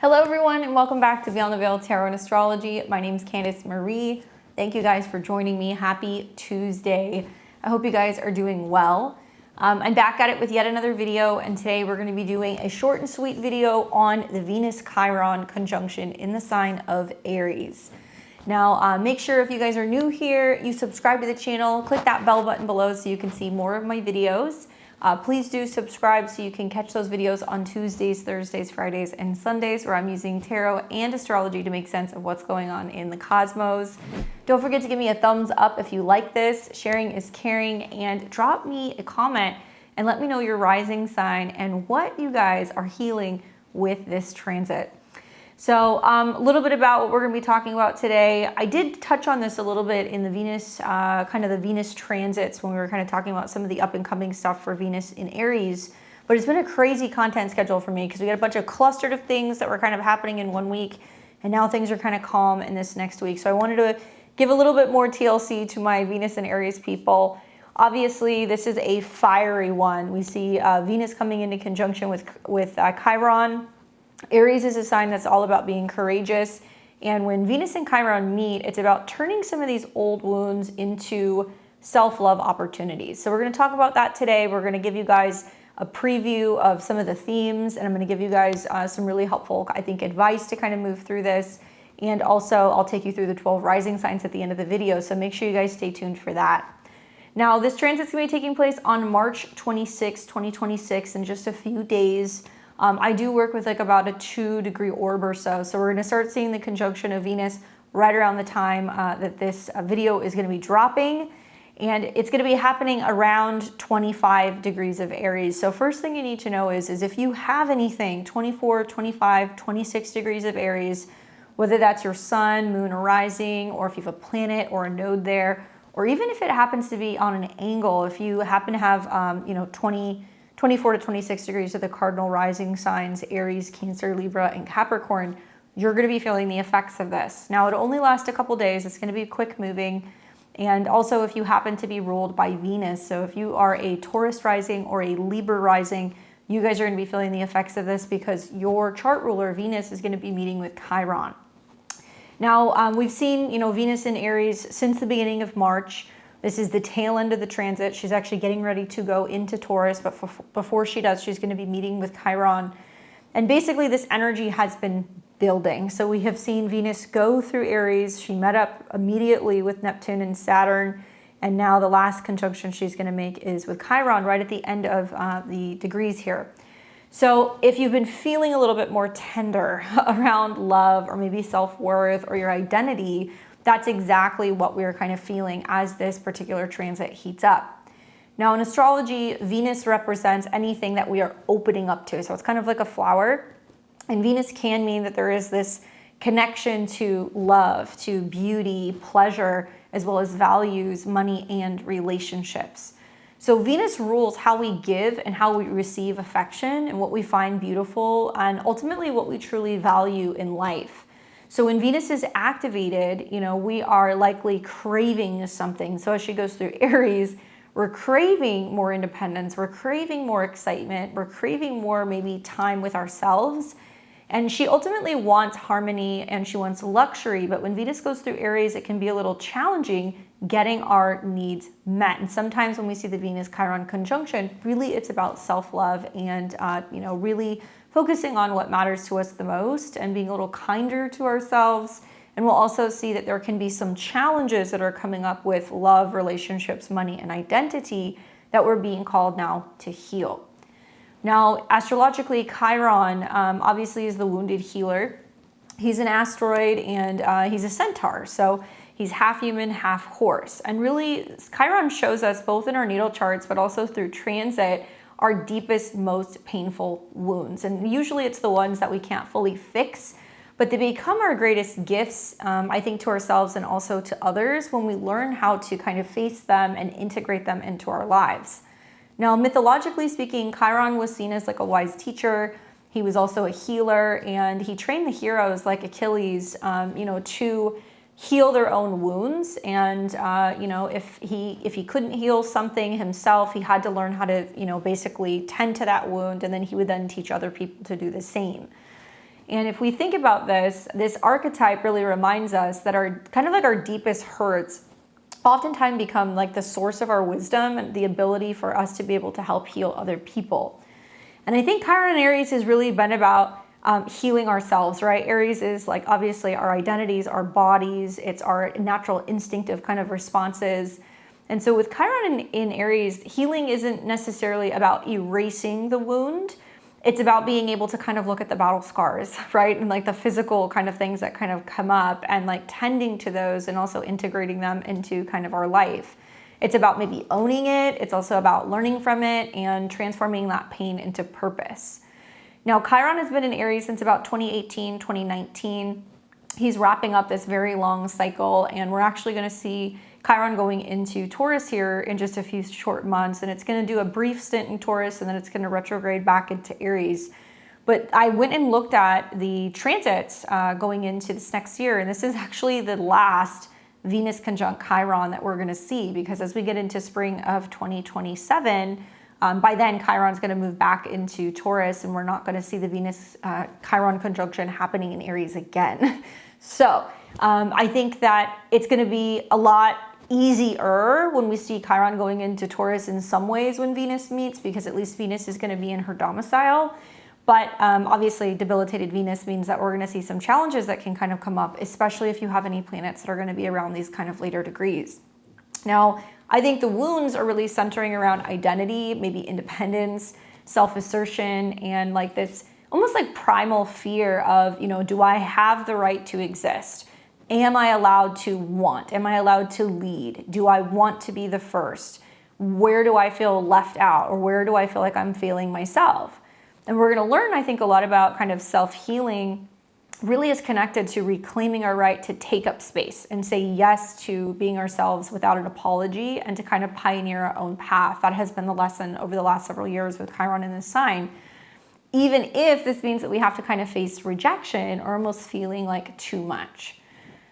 Hello everyone and welcome back to Beyond the Veil Tarot and Astrology. My name is Candice Marie. Thank you guys for joining me. Happy Tuesday. I hope you guys are doing well. I'm back at it with yet another video, and today we're going to be doing a short and sweet video on the Venus Chiron conjunction in the sign of Aries. Now make sure if you guys are new here, you subscribe to the channel, click that bell button below so you can see more of my videos. Please do subscribe so you can catch those videos on Tuesdays, Thursdays, Fridays, and Sundays, where I'm using tarot and astrology to make sense of what's going on in the cosmos. Don't forget to give me a thumbs up if you like this. Sharing is caring, and drop me a comment and let me know your rising sign and what you guys are healing with this transit. So a little bit about what we're going to be talking about today. I did touch on this a little bit in the Venus, kind of the Venus transits when we were kind of talking about some of the up and coming stuff for Venus in Aries. But it's been a crazy content schedule for me because we got a bunch of clustered of things that were kind of happening in one week, and now things are kind of calm in this next week. So I wanted to give a little bit more TLC to my Venus and Aries people. Obviously, this is a fiery one. We see Venus coming into conjunction with Chiron. Aries is a sign that's all about being courageous. And when Venus and Chiron meet, it's about turning some of these old wounds into self-love opportunities. So we're going to talk about that today. We're going to give you guys a preview of some of the themes, and I'm going to give you guys some really helpful, I think, advice to kind of move through this. And also, I'll take you through the 12 rising signs at the end of the video. So make sure you guys stay tuned for that. Now, this transit's going to be taking place on March 26, 2026, in just a few days. I do work with like about a 2-degree orb or so. So we're going to start seeing the conjunction of Venus right around the time that this video is going to be dropping. And it's going to be happening around 25 degrees of Aries. So first thing you need to know is if you have anything 24, 25, 26 degrees of Aries, whether that's your sun, moon, or rising, or if you have a planet or a node there, or even if it happens to be on an angle, if you happen to have 24 to 26 degrees of the cardinal rising signs, Aries, Cancer, Libra, and Capricorn, you're going to be feeling the effects of this. Now, it'll only last a couple days. It's going to be quick moving. And also, if you happen to be ruled by Venus, so if you are a Taurus rising or a Libra rising, you guys are going to be feeling the effects of this because your chart ruler, Venus, is going to be meeting with Chiron. Now, we've seen, Venus in Aries since the beginning of March. This is the tail end of the transit. She's actually getting ready to go into Taurus, but before she does, she's going to be meeting with Chiron. And basically, this energy has been building. So we have seen Venus go through Aries. She met up immediately with Neptune and Saturn. And now the last conjunction she's going to make is with Chiron right at the end of the degrees here. So if you've been feeling a little bit more tender around love or maybe self-worth or your identity, that's exactly what we're kind of feeling as this particular transit heats up. Now in astrology, Venus represents anything that we are opening up to. So it's kind of like a flower. And Venus can mean that there is this connection to love, to beauty, pleasure, as well as values, money, and relationships. So Venus rules how we give and how we receive affection and what we find beautiful and ultimately what we truly value in life. So when Venus is activated, we are likely craving something. So as she goes through Aries, we're craving more independence, we're craving more excitement, we're craving more maybe time with ourselves. And she ultimately wants harmony and she wants luxury. But when Venus goes through Aries, it can be a little challenging getting our needs met. And sometimes when we see the Venus-Chiron conjunction, really it's about self-love and, really focusing on what matters to us the most and being a little kinder to ourselves. And we'll also see that there can be some challenges that are coming up with love, relationships, money, and identity that we're being called now to heal. Now, astrologically, Chiron obviously is the wounded healer. He's an asteroid and he's a centaur. So he's half human, half horse. And really, Chiron shows us both in our natal charts, but also through transit, our deepest, most painful wounds. And usually it's the ones that we can't fully fix, but they become our greatest gifts, I think, to ourselves and also to others when we learn how to kind of face them and integrate them into our lives. Now, mythologically speaking, Chiron was seen as like a wise teacher. He was also a healer, and he trained the heroes like Achilles, to heal their own wounds. And, if he couldn't heal something himself, he had to learn how to, basically tend to that wound. And then he would then teach other people to do the same. And if we think about this archetype really reminds us that our kind of like our deepest hurts oftentimes become like the source of our wisdom and the ability for us to be able to help heal other people. And I think Chiron and Aries has really been about healing ourselves, right? Aries is like obviously our identities, our bodies, it's our natural instinctive kind of responses. And so with Chiron in Aries, healing isn't necessarily about erasing the wound. It's about being able to kind of look at the battle scars, right? And like the physical kind of things that kind of come up and like tending to those and also integrating them into kind of our life. It's about maybe owning it. It's also about learning from it and transforming that pain into purpose. Now, Chiron has been in Aries since about 2018, 2019. He's wrapping up this very long cycle, and we're actually going to see Chiron going into Taurus here in just a few short months, and it's going to do a brief stint in Taurus, and then it's going to retrograde back into Aries. But I went and looked at the transits going into this next year, and this is actually the last Venus conjunct Chiron that we're going to see, because as we get into spring of 2027, by then Chiron's going to move back into Taurus, and we're not going to see the Venus Chiron conjunction happening in Aries again. So I think that it's going to be a lot easier when we see Chiron going into Taurus in some ways when Venus meets, because at least Venus is going to be in her domicile. But obviously debilitated Venus means that we're going to see some challenges that can kind of come up, especially if you have any planets that are going to be around these kind of later degrees. Now, I think the wounds are really centering around identity, maybe independence, self-assertion, and like this almost like primal fear of, do I have the right to exist? Am I allowed to want? Am I allowed to lead? Do I want to be the first? Where do I feel left out? Or where do I feel like I'm failing myself? And we're going to learn, I think, a lot about kind of self-healing really is connected to reclaiming our right to take up space and say yes to being ourselves without an apology and to kind of pioneer our own path. That has been the lesson over the last several years with Chiron in this sign. Even if this means that we have to kind of face rejection or almost feeling like too much.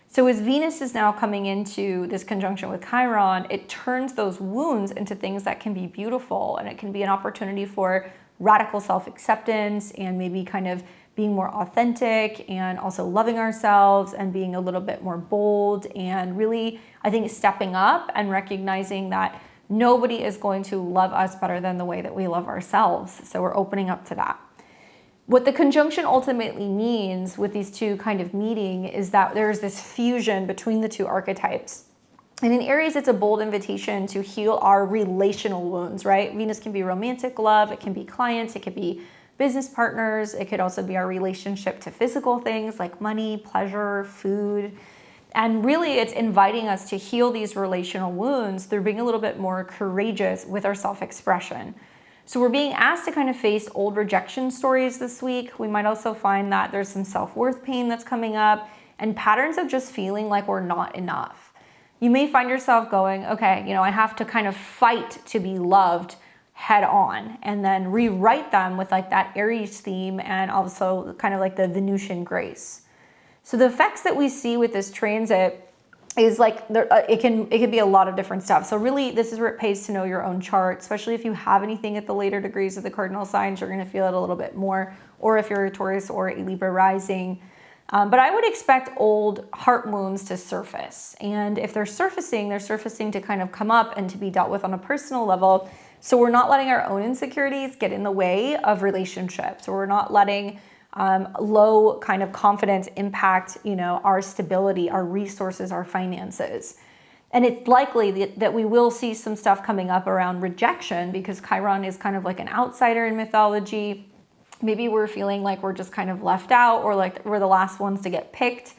So as Venus is now coming into this conjunction with Chiron, it turns those wounds into things that can be beautiful, and it can be an opportunity for radical self-acceptance and maybe kind of being more authentic and also loving ourselves and being a little bit more bold and really, I think, stepping up and recognizing that nobody is going to love us better than the way that we love ourselves. So we're opening up to that. What the conjunction ultimately means with these two kind of meeting is that there's this fusion between the two archetypes. And in Aries, it's a bold invitation to heal our relational wounds, right? Venus can be romantic love, it can be clients, it could be business partners, it could also be our relationship to physical things like money, pleasure, food. And really, it's inviting us to heal these relational wounds through being a little bit more courageous with our self-expression. So we're being asked to kind of face old rejection stories this week. We might also find that there's some self-worth pain that's coming up and patterns of just feeling like we're not enough. You may find yourself going, okay, I have to kind of fight to be loved head on, and then rewrite them with like that Aries theme and also kind of like the Venusian grace. So the effects that we see with this transit is like it can be a lot of different stuff. So really, this is where it pays to know your own chart, especially if you have anything at the later degrees of the cardinal signs, you're going to feel it a little bit more, or if you're a Taurus or a Libra rising. But I would expect old heart wounds to surface. And if they're surfacing to kind of come up and to be dealt with on a personal level. So we're not letting our own insecurities get in the way of relationships. Or we're not letting low kind of confidence impact, our stability, our resources, our finances. And it's likely that we will see some stuff coming up around rejection, because Chiron is kind of like an outsider in mythology. Maybe we're feeling like we're just kind of left out, or like we're the last ones to get picked.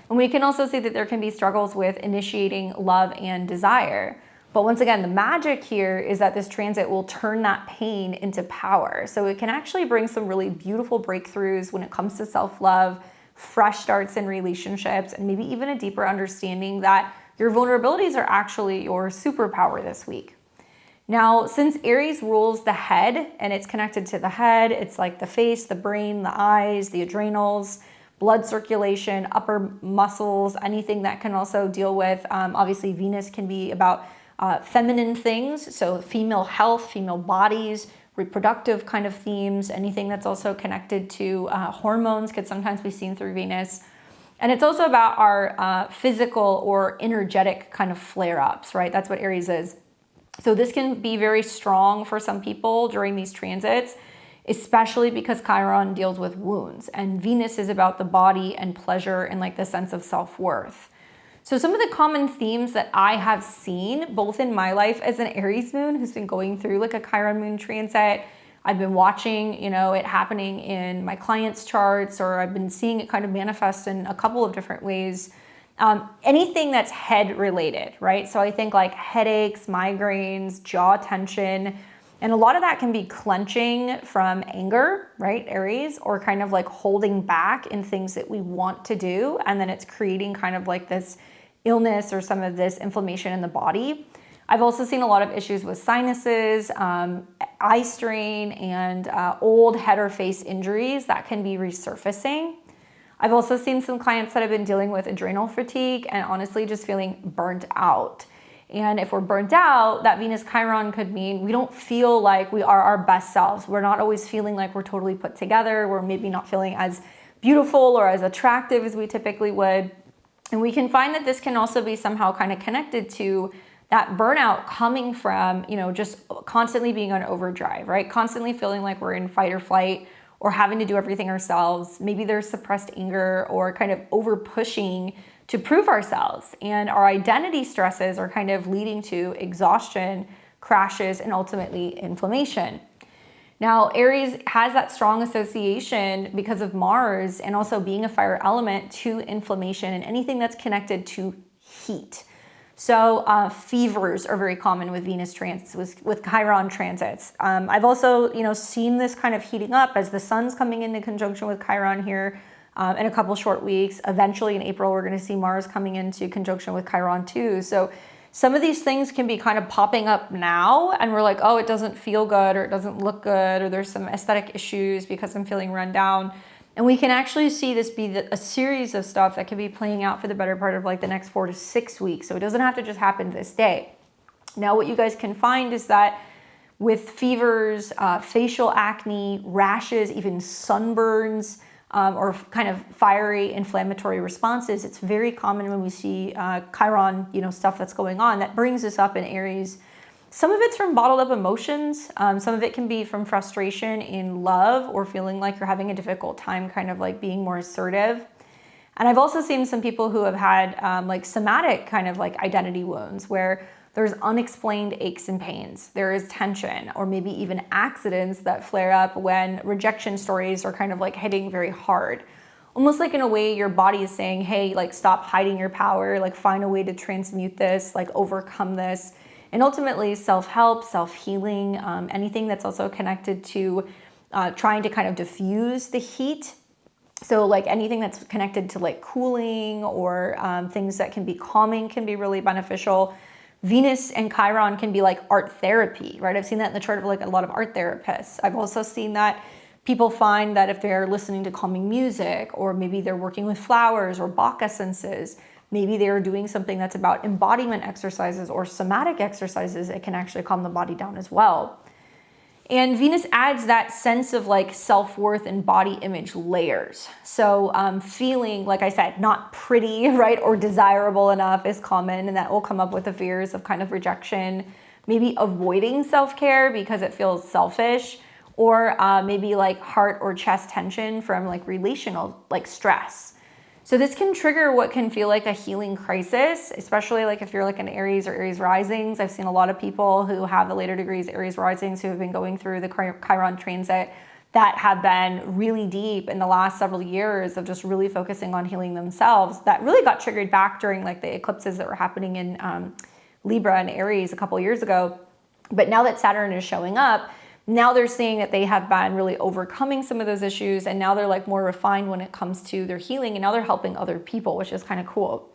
And we can also see that there can be struggles with initiating love and desire. But once again, the magic here is that this transit will turn that pain into power. So it can actually bring some really beautiful breakthroughs when it comes to self-love, fresh starts in relationships, and maybe even a deeper understanding that your vulnerabilities are actually your superpower this week. Now, since Aries rules the head and it's connected to the head, it's like the face, the brain, the eyes, the adrenals, blood circulation, upper muscles, anything that can also deal with, obviously Venus can be about feminine things, so female health, female bodies, reproductive kind of themes. Anything that's also connected to hormones could sometimes be seen through Venus. And it's also about our physical or energetic kind of flare-ups, right? That's what Aries is. So this can be very strong for some people during these transits, especially because Chiron deals with wounds, and Venus is about the body and pleasure and like the sense of self-worth. So some of the common themes that I have seen both in my life as an Aries moon who's been going through like a Chiron moon transit, I've been watching, you know, it happening in my clients' charts, or I've been seeing it kind of manifest in a couple of different ways. Anything that's head related, right? So I think like headaches, migraines, jaw tension, and a lot of that can be clenching from anger, right, Aries, or kind of like holding back in things that we want to do. And then it's creating kind of like this illness or some of this inflammation in the body. I've also seen a lot of issues with sinuses, eye strain, and old head or face injuries that can be resurfacing. I've also seen some clients that have been dealing with adrenal fatigue and honestly just feeling burnt out. And if we're burnt out, that Venus Chiron could mean we don't feel like we are our best selves. We're not always feeling like we're totally put together. We're maybe not feeling as beautiful or as attractive as we typically would. And we can find that this can also be somehow kind of connected to that burnout coming from, you know, just constantly being on overdrive, right? Constantly feeling like we're in fight or flight or having to do everything ourselves. Maybe there's suppressed anger or kind of over pushing to prove ourselves. And our identity stresses are kind of leading to exhaustion, crashes, and ultimately inflammation. Now, Aries has that strong association because of Mars and also being a fire element to inflammation and anything that's connected to heat. So fevers are very common with Venus transits, with Chiron transits. I've also, you know, seen this kind of heating up as the sun's coming into conjunction with Chiron here in a couple short weeks. Eventually in April, we're going to see Mars coming into conjunction with Chiron too. So some of these things can be kind of popping up now and we're like, oh, it doesn't feel good or it doesn't look good or there's some aesthetic issues because I'm feeling run down. And we can actually see this be a series of stuff that can be playing out for the better part of like the next 4 to 6 weeks. So it doesn't have to just happen this day. Now, what you guys can find is that with fevers, facial acne, rashes, even sunburns, or kind of fiery inflammatory responses, it's very common when we see Chiron, you know, stuff that's going on that brings us up in Aries. Some of it's from bottled up emotions. Some of it can be from frustration in love or feeling like you're having a difficult time kind of like being more assertive. And I've also seen some people who have had like somatic kind of like identity wounds where there's unexplained aches and pains. There is tension or maybe even accidents that flare up when rejection stories are kind of like hitting very hard. Almost like in a way your body is saying, hey, like stop hiding your power, like find a way to transmute this, like overcome this. And ultimately self-help, self-healing, anything that's also connected to trying to kind of diffuse the heat. So like anything that's connected to like cooling or things that can be calming can be really beneficial. Venus and Chiron can be like art therapy, right? I've seen that in the chart of like a lot of art therapists. I've also seen that people find that if they're listening to calming music, or maybe they're working with flowers or Bach essences, maybe they're doing something that's about embodiment exercises or somatic exercises, it can actually calm the body down as well. And Venus adds that sense of like self-worth and body image layers. So feeling, like I said, not pretty, right, or desirable enough is common, and that will come up with the fears of kind of rejection, maybe avoiding self-care because it feels selfish, or maybe like heart or chest tension from like relational like stress. So this can trigger what can feel like a healing crisis, especially like if you're like an Aries or Aries risings. I've seen a lot of people who have the later degrees Aries risings who have been going through the Chiron transit that have been really deep in the last several years of just really focusing on healing themselves. That really got triggered back during like the eclipses that were happening in Libra and Aries a couple years ago. But now that Saturn is showing up, now they're seeing that they have been really overcoming some of those issues, and now they're like more refined when it comes to their healing, and now they're helping other people, which is kind of cool.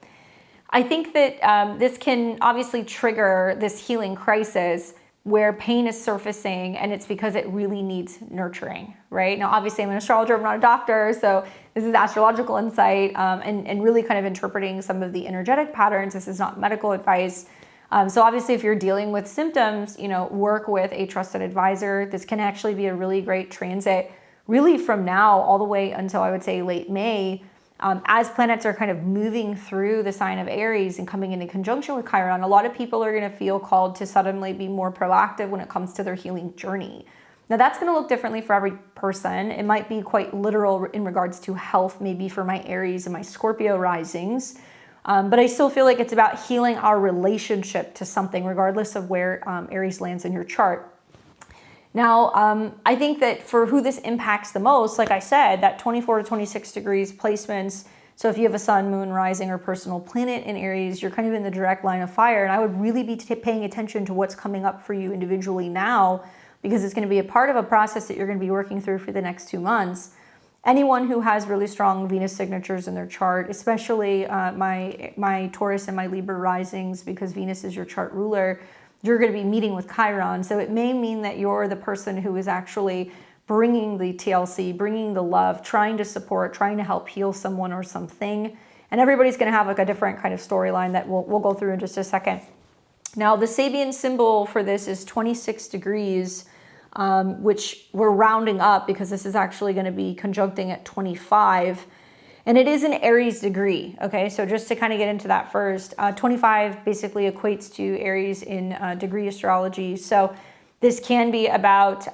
I think that this can obviously trigger this healing crisis where pain is surfacing, and it's because it really needs nurturing, right? Now, obviously I'm an astrologer, I'm not a doctor, so this is astrological insight and really kind of interpreting some of the energetic patterns. This is not medical advice. So obviously if you're dealing with symptoms, work with a trusted advisor. This can actually be a really great transit really from now all the way until I would say late May, as planets are kind of moving through the sign of Aries and coming into conjunction with Chiron. A lot of people are going to feel called to suddenly be more proactive when it comes to their healing journey. Now that's going to look differently for every person. It might be quite literal in regards to health, maybe for my Aries and my Scorpio risings. But I still feel like it's about healing our relationship to something, regardless of where Aries lands in your chart. Now, I think that for who this impacts the most, like I said, that 24 to 26 degrees placements. So if you have a sun, moon, rising, or personal planet in Aries, you're kind of in the direct line of fire. And I would really be paying attention to what's coming up for you individually now, because it's going to be a part of a process that you're going to be working through for the next 2 months. Anyone who has really strong Venus signatures in their chart, especially my Taurus and my Libra risings, because Venus is your chart ruler, you're going to be meeting with Chiron. So it may mean that you're the person who is actually bringing the TLC, bringing the love, trying to support, trying to help heal someone or something. And everybody's going to have like a different kind of storyline that we'll go through in just a second. Now, the Sabian symbol for this is 26 degrees, which we're rounding up because this is actually going to be conjuncting at 25. And it is an Aries degree, okay? So just to kind of get into that first, 25 basically equates to Aries in degree astrology. So this can be about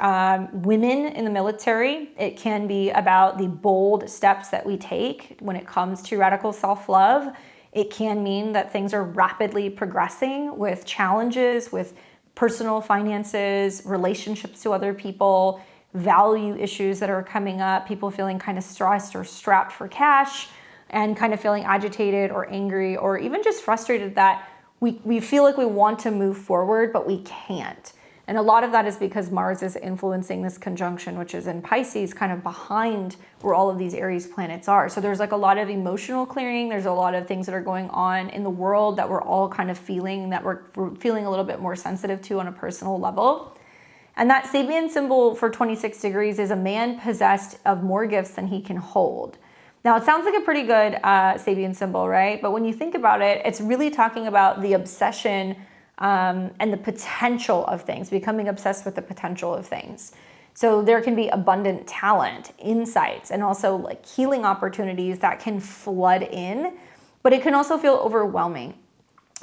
women in the military. It can be about the bold steps that we take when it comes to radical self-love. It can mean that things are rapidly progressing with challenges, with personal finances, relationships to other people, value issues that are coming up, people feeling kind of stressed or strapped for cash, and kind of feeling agitated or angry or even just frustrated that we feel like we want to move forward, but we can't. And a lot of that is because Mars is influencing this conjunction, which is in Pisces, kind of behind where all of these Aries planets are. So there's like a lot of emotional clearing. There's a lot of things that are going on in the world that we're all kind of feeling, that we're feeling a little bit more sensitive to on a personal level. And that Sabian symbol for 26 degrees is a man possessed of more gifts than he can hold. Now, it sounds like a pretty good Sabian symbol, right? But when you think about it, it's really talking about the obsession and the potential of things, becoming obsessed with the potential of things. So there can be abundant talent, insights, and also like healing opportunities that can flood in, but it can also feel overwhelming.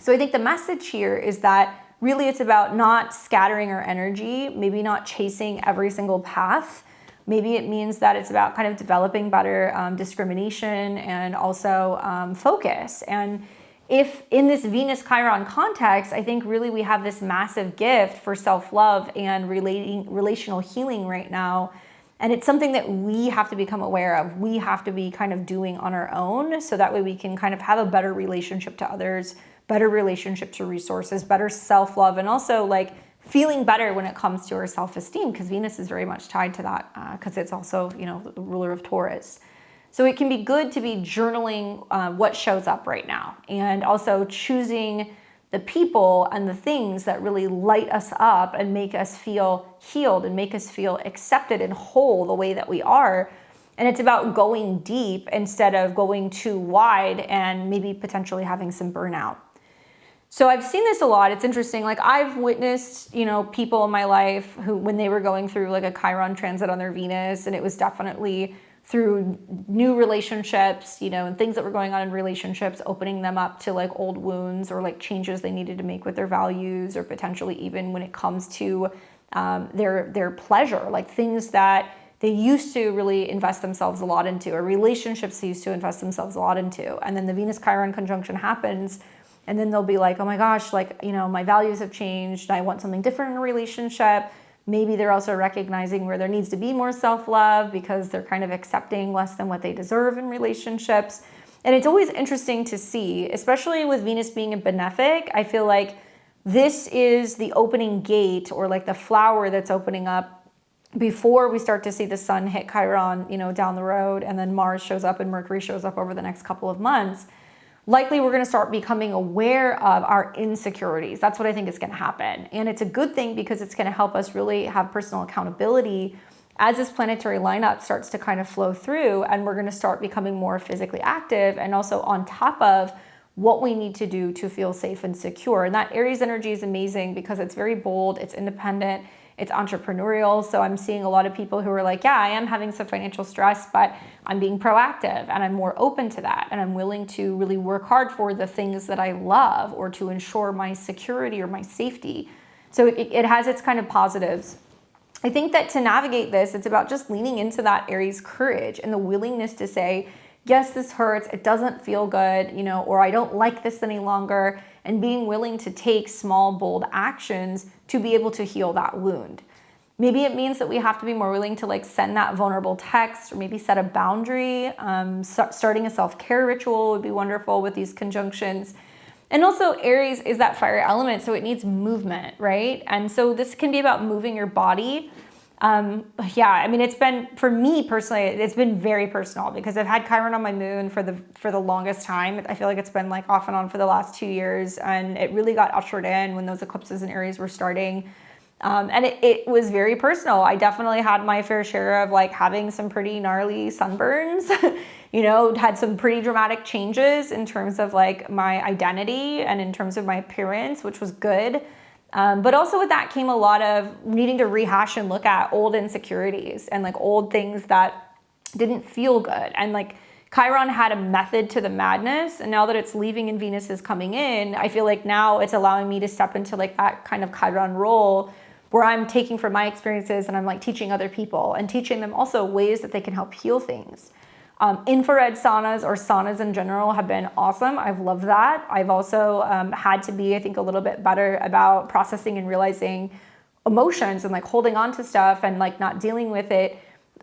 So I think the message here is that really it's about not scattering our energy, maybe not chasing every single path. Maybe it means that it's about kind of developing better discrimination and also focus. And if in this Venus-Chiron context, I think really we have this massive gift for self-love and relational healing right now. And it's something that we have to become aware of. We have to be kind of doing on our own, so that way we can kind of have a better relationship to others, better relationship to resources, better self-love, and also like feeling better when it comes to our self-esteem, because Venus is very much tied to that because it's also, the ruler of Taurus. So it can be good to be journaling what shows up right now, and also choosing the people and the things that really light us up and make us feel healed and make us feel accepted and whole the way that we are. And it's about going deep instead of going too wide and maybe potentially having some burnout. So I've seen this a lot. It's interesting. Like I've witnessed, people in my life who, when they were going through like a Chiron transit on their Venus, and it was definitely through new relationships, and things that were going on in relationships, opening them up to like old wounds or like changes they needed to make with their values, or potentially even when it comes to their pleasure, like things that they used to really invest themselves a lot into, or relationships they used to invest themselves a lot into. And then the Venus-Chiron conjunction happens, and then they'll be like, oh my gosh, like, my values have changed. I want something different in a relationship. Maybe they're also recognizing where there needs to be more self-love because they're kind of accepting less than what they deserve in relationships. And it's always interesting to see, especially with Venus being a benefic. I feel like this is the opening gate, or like the flower that's opening up before we start to see the sun hit Chiron, down the road, and then Mars shows up and Mercury shows up over the next couple of months. Likely we're going to start becoming aware of our insecurities. That's what I think is going to happen. And it's a good thing because it's going to help us really have personal accountability as this planetary lineup starts to kind of flow through, and we're going to start becoming more physically active, and also on top of what we need to do to feel safe and secure. And that Aries energy is amazing because it's very bold, it's independent, it's entrepreneurial. So I'm seeing a lot of people who are like, yeah, I am having some financial stress, but I'm being proactive and I'm more open to that. And I'm willing to really work hard for the things that I love or to ensure my security or my safety. So it has its kind of positives. I think that to navigate this, it's about just leaning into that Aries courage and the willingness to say, yes, this hurts, it doesn't feel good, or I don't like this any longer, and being willing to take small, bold actions to be able to heal that wound. Maybe it means that we have to be more willing to send that vulnerable text, or maybe set a boundary. Starting a self-care ritual would be wonderful with these conjunctions. And also Aries is that fire element, so it needs movement, right? And so this can be about moving your body. It's been, for me personally, it's been very personal because I've had Chiron on my moon for the longest time. I feel like it's been off and on for the last 2 years, and it really got ushered in when those eclipses in Aries were starting. And it was very personal. I definitely had my fair share of having some pretty gnarly sunburns, had some pretty dramatic changes in terms of my identity and in terms of my appearance, which was good. But also with that came a lot of needing to rehash and look at old insecurities and old things that didn't feel good. And Chiron had a method to the madness. And now that it's leaving and Venus is coming in, I feel like now it's allowing me to step into that kind of Chiron role where I'm taking from my experiences and I'm teaching other people and teaching them also ways that they can help heal things. Infrared saunas or saunas in general have been awesome. I've loved that. I've also had to be, I think, a little bit better about processing and realizing emotions and holding on to stuff and not dealing with it,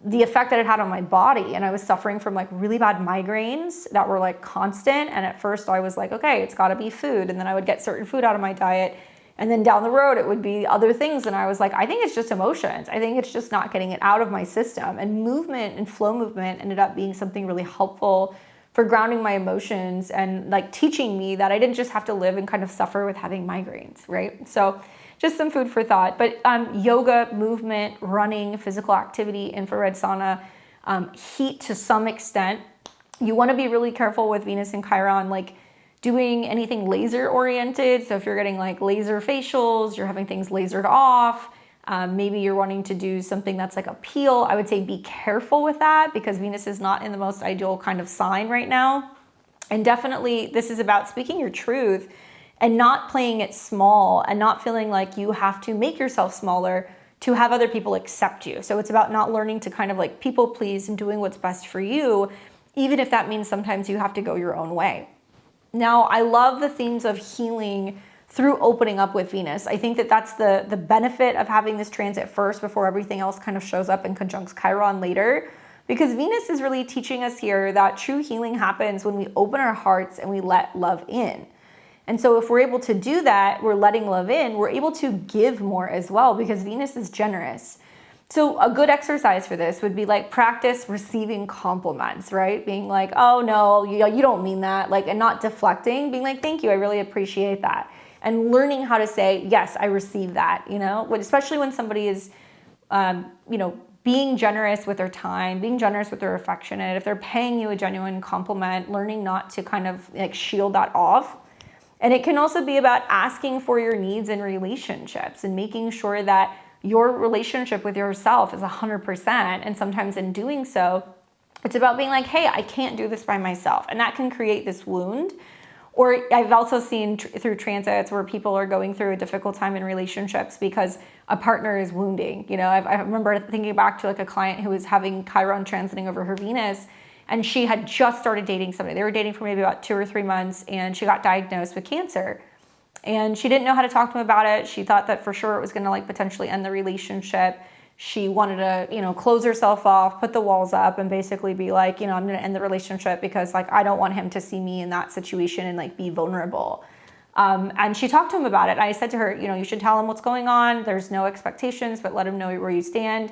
the effect that it had on my body. And I was suffering from really bad migraines that were constant. And at first I was okay, it's gotta be food. And then I would get certain food out of my diet. And then down the road, it would be other things. And I was I think it's just emotions. I think it's just not getting it out of my system. And movement and flow movement ended up being something really helpful for grounding my emotions and teaching me that I didn't just have to live and kind of suffer with having migraines, right? So just some food for thought. But yoga, movement, running, physical activity, infrared sauna, heat to some extent. You want to be really careful with Venus and Chiron, doing anything laser oriented. So if you're getting laser facials, you're having things lasered off, maybe you're wanting to do something that's a peel, I would say be careful with that because Venus is not in the most ideal kind of sign right now. And definitely this is about speaking your truth and not playing it small and not feeling you have to make yourself smaller to have other people accept you. So it's about not learning to kind of people please and doing what's best for you, even if that means sometimes you have to go your own way. Now, I love the themes of healing through opening up with Venus. I think that that's the benefit of having this transit first before everything else kind of shows up and conjuncts Chiron later, because Venus is really teaching us here that true healing happens when we open our hearts and we let love in. And so if we're able to do that, we're letting love in, we're able to give more as well because Venus is generous. So a good exercise for this would be practice receiving compliments, right? Being oh no, you don't mean that, and not deflecting, being thank you, I really appreciate that. And learning how to say, yes, I receive that, especially when somebody is, being generous with their time, being generous with their affectionate, if they're paying you a genuine compliment, learning not to kind of shield that off. And it can also be about asking for your needs in relationships and making sure that your relationship with yourself is 100%. And sometimes in doing so, it's about being hey, I can't do this by myself. And that can create this wound. Or I've also seen through transits where people are going through a difficult time in relationships because a partner is wounding. I remember thinking back to a client who was having Chiron transiting over her Venus, and she had just started dating somebody. They were dating for maybe about 2 or 3 months, and she got diagnosed with cancer. And she didn't know how to talk to him about it. She thought that for sure it was going to potentially end the relationship. She wanted to, close herself off, put the walls up, and basically be I'm going to end the relationship because I don't want him to see me in that situation and be vulnerable. And she talked to him about it. I said to her, you should tell him what's going on. There's no expectations, but let him know where you stand.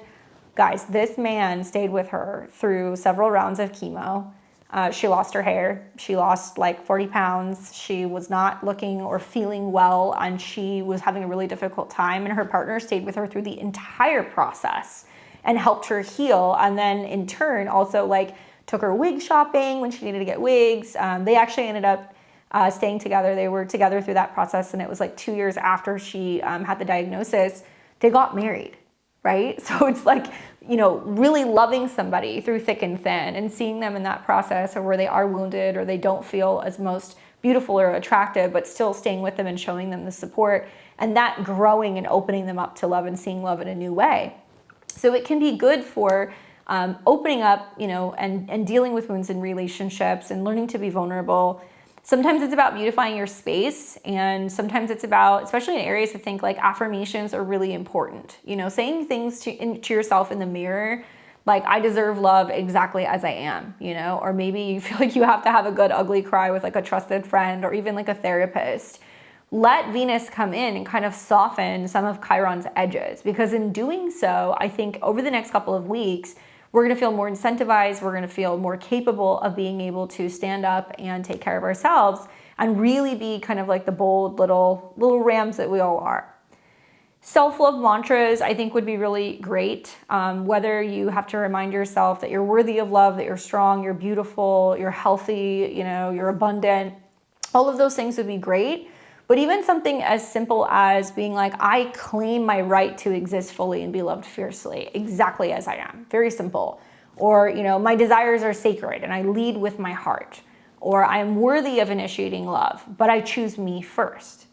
Guys, this man stayed with her through several rounds of chemo. She lost her hair. She lost 40 pounds. She was not looking or feeling well, and she was having a really difficult time. And her partner stayed with her through the entire process and helped her heal. And then in turn, also took her wig shopping when she needed to get wigs. They actually ended up staying together. They were together through that process, and it was like 2 years after she had the diagnosis, they got married, right? So it's like, you know, really loving somebody through thick and thin and seeing them in that process, or where they are wounded or they don't feel as most beautiful or attractive, but still staying with them and showing them the support, and that growing and opening them up to love and seeing love in a new way. So it can be good for opening up, you know, and dealing with wounds in relationships and learning to be vulnerable. Sometimes it's about beautifying your space, and sometimes it's about, especially in Aries, I think like affirmations are really important. You know, saying things to yourself in the mirror, like, I deserve love exactly as I am, you know, or maybe you feel like you have to have a good ugly cry with like a trusted friend or even like a therapist. Let Venus come in and kind of soften some of Chiron's edges, because in doing so, I think over the next couple of weeks, we're going to feel more incentivized. We're going to feel more capable of being able to stand up and take care of ourselves and really be kind of like the bold little rams that we all are. Self-love mantras, I think, would be really great. Whether you have to remind yourself that you're worthy of love, that you're strong, you're beautiful, you're healthy, you know, you're abundant. All of those things would be great. But even something as simple as being like, I claim my right to exist fully and be loved fiercely, exactly as I am. Very simple. Or, you know, my desires are sacred and I lead with my heart. Or I am worthy of initiating love, but I choose me first.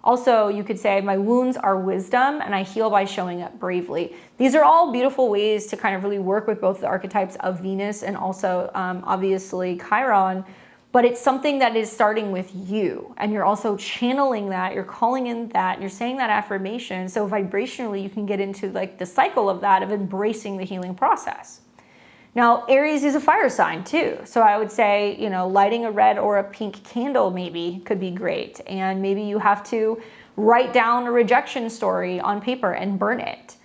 Also, you could say, my wounds are wisdom and I heal by showing up bravely. These are all beautiful ways to kind of really work with both the archetypes of Venus and also obviously Chiron. But it's something that is starting with you, and you're also channeling that, you're calling in that, and you're saying that affirmation. So vibrationally, you can get into like the cycle of that, of embracing the healing process. Now, Aries is a fire sign too. So I would say, you know, lighting a red or a pink candle maybe could be great. And maybe you have to write down a rejection story on paper and burn it.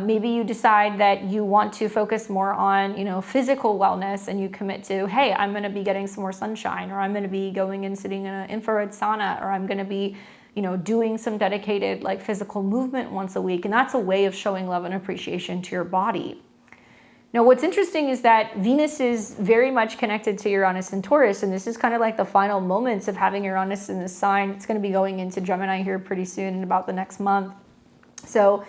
Maybe you decide that you want to focus more on, you know, physical wellness, and you commit to, hey, I'm going to be getting some more sunshine, or I'm going to be going and sitting in an infrared sauna, or I'm going to be, you know, doing some dedicated like physical movement once a week. And that's a way of showing love and appreciation to your body. Now, what's interesting is that Venus is very much connected to Uranus and Taurus, and this is kind of like the final moments of having Uranus in this sign. It's going to be going into Gemini here pretty soon, in about the next month. So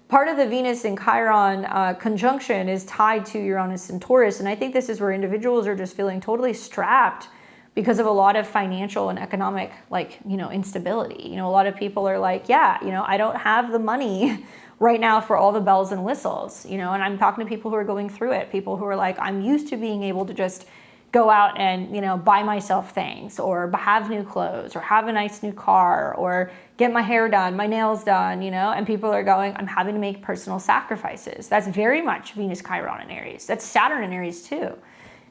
part of the Venus and Chiron conjunction is tied to Uranus and Taurus. And I think this is where individuals are just feeling totally strapped because of a lot of financial and economic, like, you know, instability. You know, a lot of people are like, yeah, you know, I don't have the money right now for all the bells and whistles, you know, and I'm talking to people who are going through it, people who are like, I'm used to being able to just go out and, you know, buy myself things, or have new clothes, or have a nice new car, or get my hair done, my nails done, you know, and people are going, I'm having to make personal sacrifices. That's very much Venus, Chiron, and Aries. That's Saturn and Aries too.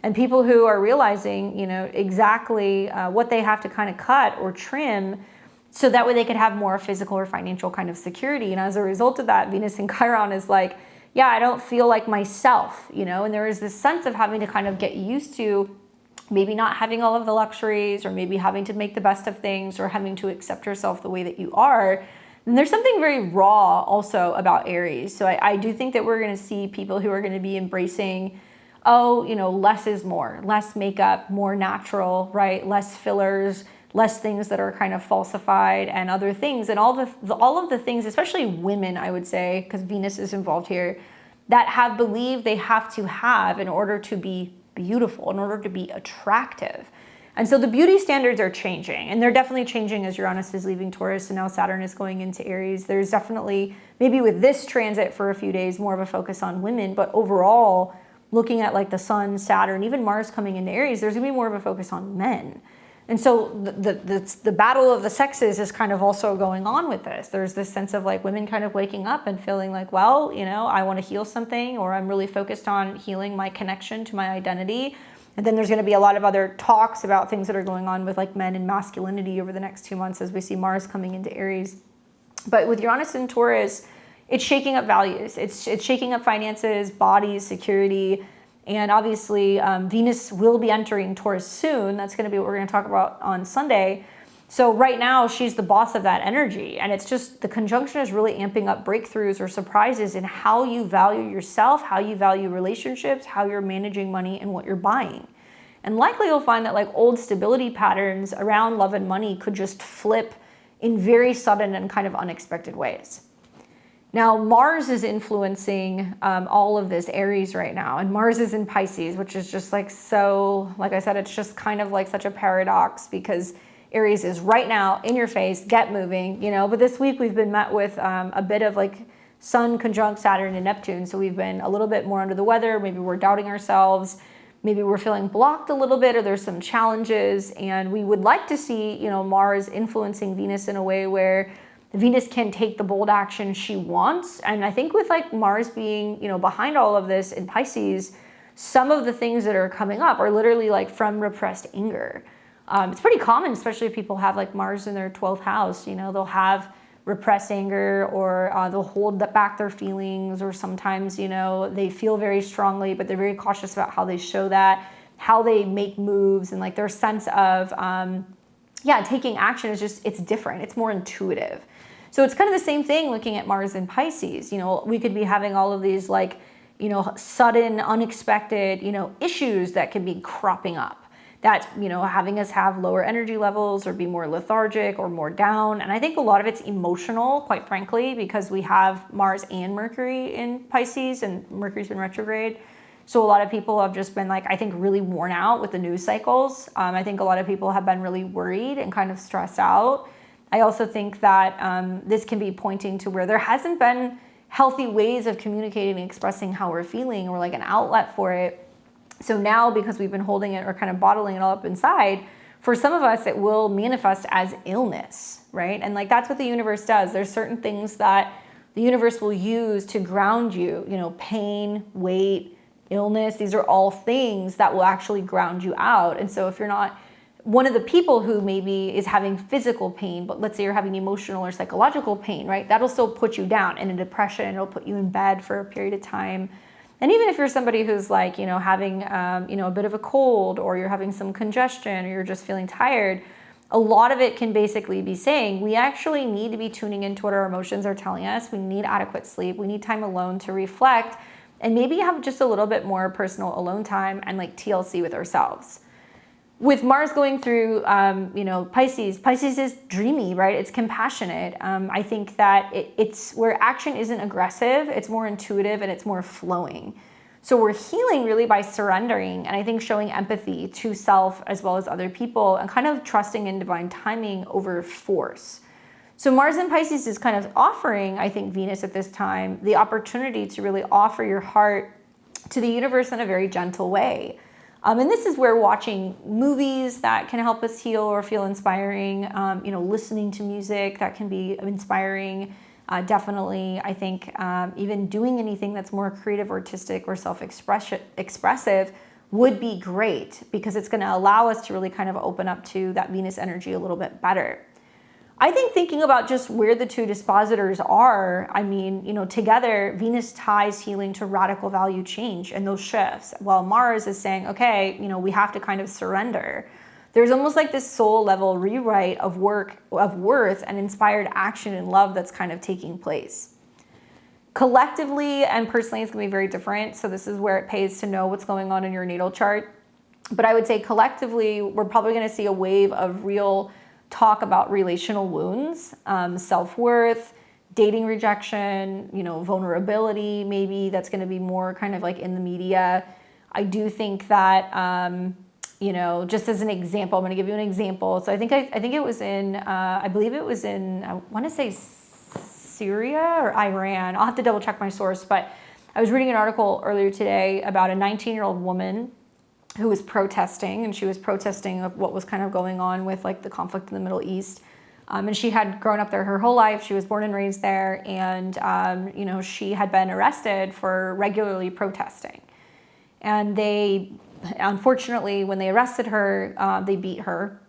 And people who are realizing, you know, exactly what they have to kind of cut or trim, so that way they could have more physical or financial kind of security. And as a result of that, Venus and Chiron is like, yeah, I don't feel like myself, you know, and there is this sense of having to kind of get used to maybe not having all of the luxuries, or maybe having to make the best of things, or having to accept yourself the way that you are. And there's something very raw also about Aries. So I do think that we're going to see people who are going to be embracing, oh, you know, less is more, less makeup, more natural, right? Less fillers, less things that are kind of falsified and other things. And all of the things, especially women, I would say, because Venus is involved here, that have believed they have to have in order to be beautiful, in order to be attractive. And so the beauty standards are changing, and they're definitely changing as Uranus is leaving Taurus and now Saturn is going into Aries. There's definitely, maybe with this transit for a few days, more of a focus on women, but overall, looking at like the Sun, Saturn, even Mars coming into Aries, there's gonna be more of a focus on men. And so the battle of the sexes is kind of also going on with this. There's this sense of like women kind of waking up and feeling like, well, you know, I want to heal something, or I'm really focused on healing my connection to my identity. And then there's going to be a lot of other talks about things that are going on with like men and masculinity over the next 2 months as we see Mars coming into Aries. But with Uranus and Taurus, it's shaking up values. It's shaking up finances, bodies, security. And obviously, Venus will be entering Taurus soon. That's going to be what we're going to talk about on Sunday. So right now, she's the boss of that energy. And it's just, the conjunction is really amping up breakthroughs or surprises in how you value yourself, how you value relationships, how you're managing money, and what you're buying. And likely you'll find that like old stability patterns around love and money could just flip in very sudden and kind of unexpected ways. Now, Mars is influencing all of this Aries right now, and Mars is in Pisces, which is just like so, like I said, it's just kind of like such a paradox because Aries is right now in your face, get moving, you know, but this week we've been met with a bit of like Sun conjunct Saturn and Neptune, so we've been a little bit more under the weather, maybe we're doubting ourselves, maybe we're feeling blocked a little bit, or there's some challenges, and we would like to see, you know, Mars influencing Venus in a way where Venus can take the bold action she wants. And I think with like Mars being, you know, behind all of this in Pisces, some of the things that are coming up are literally like from repressed anger. It's pretty common, especially if people have like Mars in their 12th house, you know, they'll have repressed anger, or they'll hold back their feelings, or sometimes, you know, they feel very strongly, but they're very cautious about how they show that, how they make moves, and like their sense of, taking action is just, it's different. It's more intuitive. So it's kind of the same thing looking at Mars in Pisces. You know, we could be having all of these like, you know, sudden, unexpected, you know, issues that can be cropping up that, you know, having us have lower energy levels or be more lethargic or more down. And I think a lot of it's emotional, quite frankly, because we have Mars and Mercury in Pisces, and Mercury's been retrograde. So a lot of people have just been like, I think, really worn out with the news cycles. I think a lot of people have been really worried and kind of stressed out. I also think that this can be pointing to where there hasn't been healthy ways of communicating and expressing how we're feeling, or like an outlet for it. So now, because we've been holding it or kind of bottling it all up inside, for some of us, it will manifest as illness, right? And like, that's what the universe does. There's certain things that the universe will use to ground you, you know, pain, weight, illness. These are all things that will actually ground you out. And so if you're not one of the people who maybe is having physical pain, but let's say you're having emotional or psychological pain, right? That'll still put you down in a depression. It'll put you in bed for a period of time. And even if you're somebody who's like, you know, having, you know, a bit of a cold, or you're having some congestion, or you're just feeling tired, a lot of it can basically be saying we actually need to be tuning into what our emotions are telling us. We need adequate sleep. We need time alone to reflect, and maybe have just a little bit more personal alone time and like TLC with ourselves. With Mars going through, you know, Pisces is dreamy, right? It's compassionate. I think that it's where action isn't aggressive, it's more intuitive and it's more flowing. So we're healing really by surrendering, and I think showing empathy to self as well as other people, and kind of trusting in divine timing over force. So Mars in Pisces is kind of offering, I think, Venus at this time, the opportunity to really offer your heart to the universe in a very gentle way. And this is where watching movies that can help us heal or feel inspiring, you know, listening to music that can be inspiring, definitely. I think even doing anything that's more creative, artistic, or self-expressive would be great, because it's going to allow us to really kind of open up to that Venus energy a little bit better. I think thinking about just where the two dispositors are, I mean, you know, together, Venus ties healing to radical value change and those shifts, while Mars is saying, okay, you know, we have to kind of surrender. There's almost like this soul level rewrite of worth and inspired action and love that's kind of taking place. Collectively and personally, it's going to be very different. So this is where it pays to know what's going on in your natal chart. But I would say collectively, we're probably going to see a wave of real talk about relational wounds, self-worth, dating rejection, you know, vulnerability, maybe that's going to be more kind of like in the media. I do think that, you know, just as an example, I'm going to give you an example. So I think it was in, I believe it was in, I want to say Syria or Iran. I'll have to double check my source, but I was reading an article earlier today about a 19-year-old woman who was protesting, and she was protesting of what was kind of going on with like the conflict in the Middle East. And she had grown up there her whole life. She was born and raised there. And, you know, she had been arrested for regularly protesting. And they, unfortunately, when they arrested her, they beat her.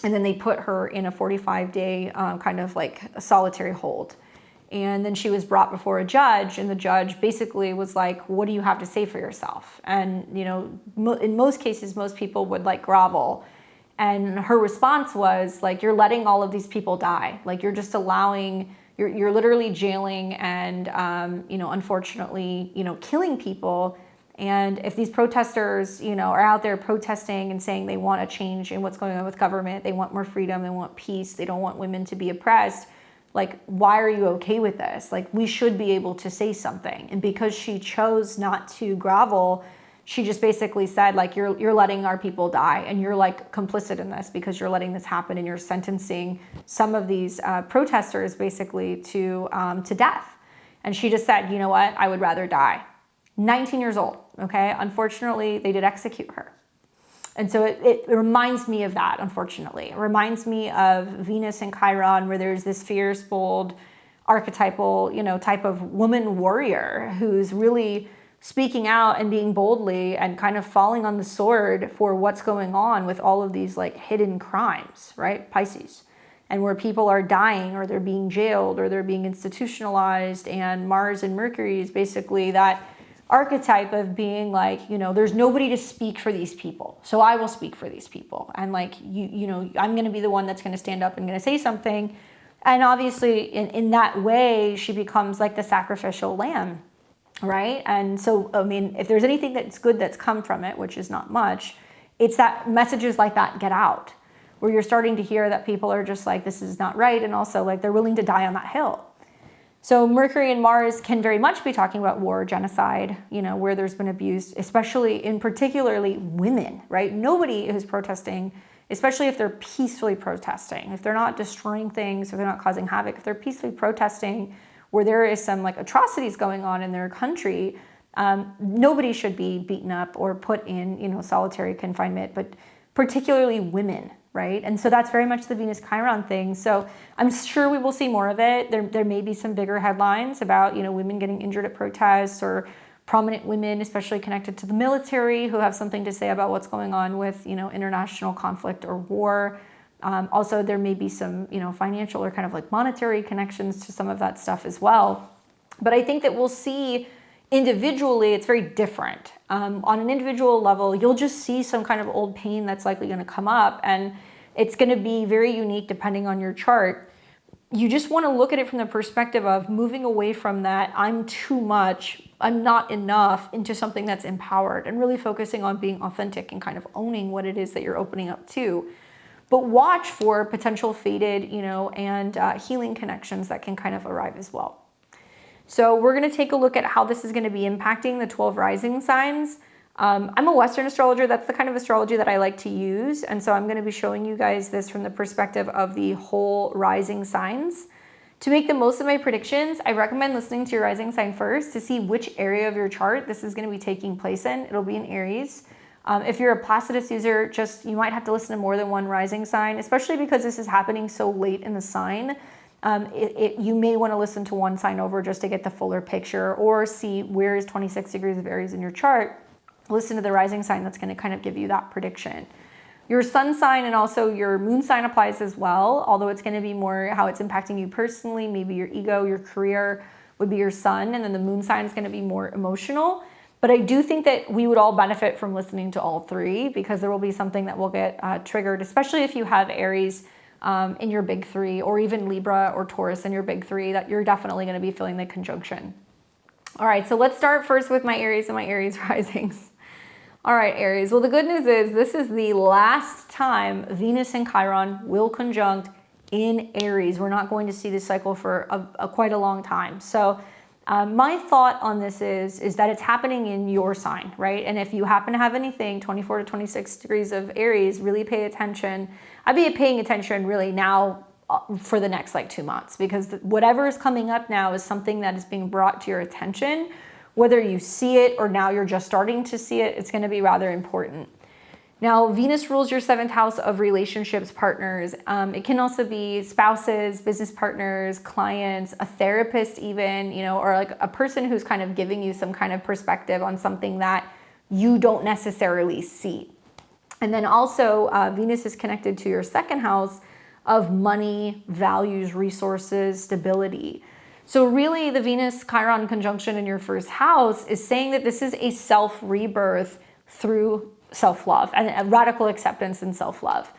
And then they put her in a 45-day kind of like a solitary hold. And then she was brought before a judge, and the judge basically was like, what do you have to say for yourself? And, you know, in most cases, most people would like grovel. And her response was like, you're letting all of these people die. Like, you're just allowing, you're literally jailing and, you know, unfortunately, you know, killing people. And if these protesters, are out there protesting and saying they want a change in what's going on with government, they want more freedom, they want peace, they don't want women to be oppressed, like, why are you okay with this? Like, we should be able to say something. And because she chose not to grovel, she just basically said, like, you're letting our people die, and you're like complicit in this because you're letting this happen, and you're sentencing some of these protesters basically to death. And she just said, you know what, I would rather die. 19 years old, okay? Unfortunately, they did execute her. And so it reminds me of that, unfortunately. It reminds me of Venus and Chiron, where there's this fierce, bold, archetypal, type of woman warrior who's really speaking out and being boldly and kind of falling on the sword for what's going on with all of these like hidden crimes, right? Pisces. And where people are dying, or they're being jailed, or they're being institutionalized, and Mars and Mercury is basically that archetype of being like, there's nobody to speak for these people, so I will speak for these people. And like, I'm going to be the one that's going to stand up and going to say something. And obviously in that way, she becomes like the sacrificial lamb, right? And so, I mean, if there's anything that's good that's come from it, which is not much, it's that messages like that get out, where you're starting to hear that people are just like, this is not right. And also like they're willing to die on that hill. So Mercury and Mars can very much be talking about war, genocide, where there's been abuse, especially in particularly women, right? Nobody who's protesting, especially if they're peacefully protesting, if they're not destroying things, if they're not causing havoc, if they're peacefully protesting where there is some like atrocities going on in their country, nobody should be beaten up or put in, solitary confinement, but particularly women. Right? And so that's very much the Venus Chiron thing. So I'm sure we will see more of it. There may be some bigger headlines about, women getting injured at protests, or prominent women, especially connected to the military, who have something to say about what's going on with, international conflict or war. Also, there may be some, financial or kind of like monetary connections to some of that stuff as well. But I think that we'll see individually, it's very different. On an individual level, you'll just see some kind of old pain that's likely going to come up, and it's going to be very unique depending on your chart. You just want to look at it from the perspective of moving away from that I'm too much, I'm not enough, into something that's empowered, and really focusing on being authentic and kind of owning what it is that you're opening up to. But watch for potential fated, and healing connections that can kind of arrive as well. So we're going to take a look at how this is going to be impacting the 12 rising signs. I'm a Western astrologer. That's the kind of astrology that I like to use. And so I'm going to be showing you guys this from the perspective of the whole rising signs. To make the most of my predictions, I recommend listening to your rising sign first to see which area of your chart this is going to be taking place in. It'll be in Aries. If you're a Placidus user, you might have to listen to more than one rising sign, especially because this is happening so late in the sign. You may want to listen to one sign over just to get the fuller picture, or see where is 26 degrees of Aries in your chart. Listen to the rising sign. That's going to kind of give you that prediction. Your sun sign and also your moon sign applies as well, although it's going to be more how it's impacting you personally. Maybe your ego, your career would be your sun, and then the moon sign is going to be more emotional. But I do think that we would all benefit from listening to all three, because there will be something that will get triggered, especially if you have Aries in your big three, or even Libra or Taurus in your big three, that you're definitely going to be feeling the conjunction. All right, so let's start first with my Aries and my Aries risings. All right, Aries. Well, the good news is this is the last time Venus and Chiron will conjunct in Aries. We're not going to see this cycle for quite a long time. So my thought on this is that it's happening in your sign, right? And if you happen to have anything 24 to 26 degrees of Aries, really pay attention. I'd be paying attention really now for the next 2 months, because whatever is coming up now is something that is being brought to your attention. Whether you see it or now you're just starting to see it, it's going to be rather important. Now, Venus rules your 7th house of relationships, partners. It can also be spouses, business partners, clients, a therapist even, or like a person who's kind of giving you some kind of perspective on something that you don't necessarily see. And then also Venus is connected to your 2nd house of money, values, resources, stability. So really the Venus-Chiron conjunction in your 1st house is saying that this is a self-rebirth through self-love and a radical acceptance and self-love.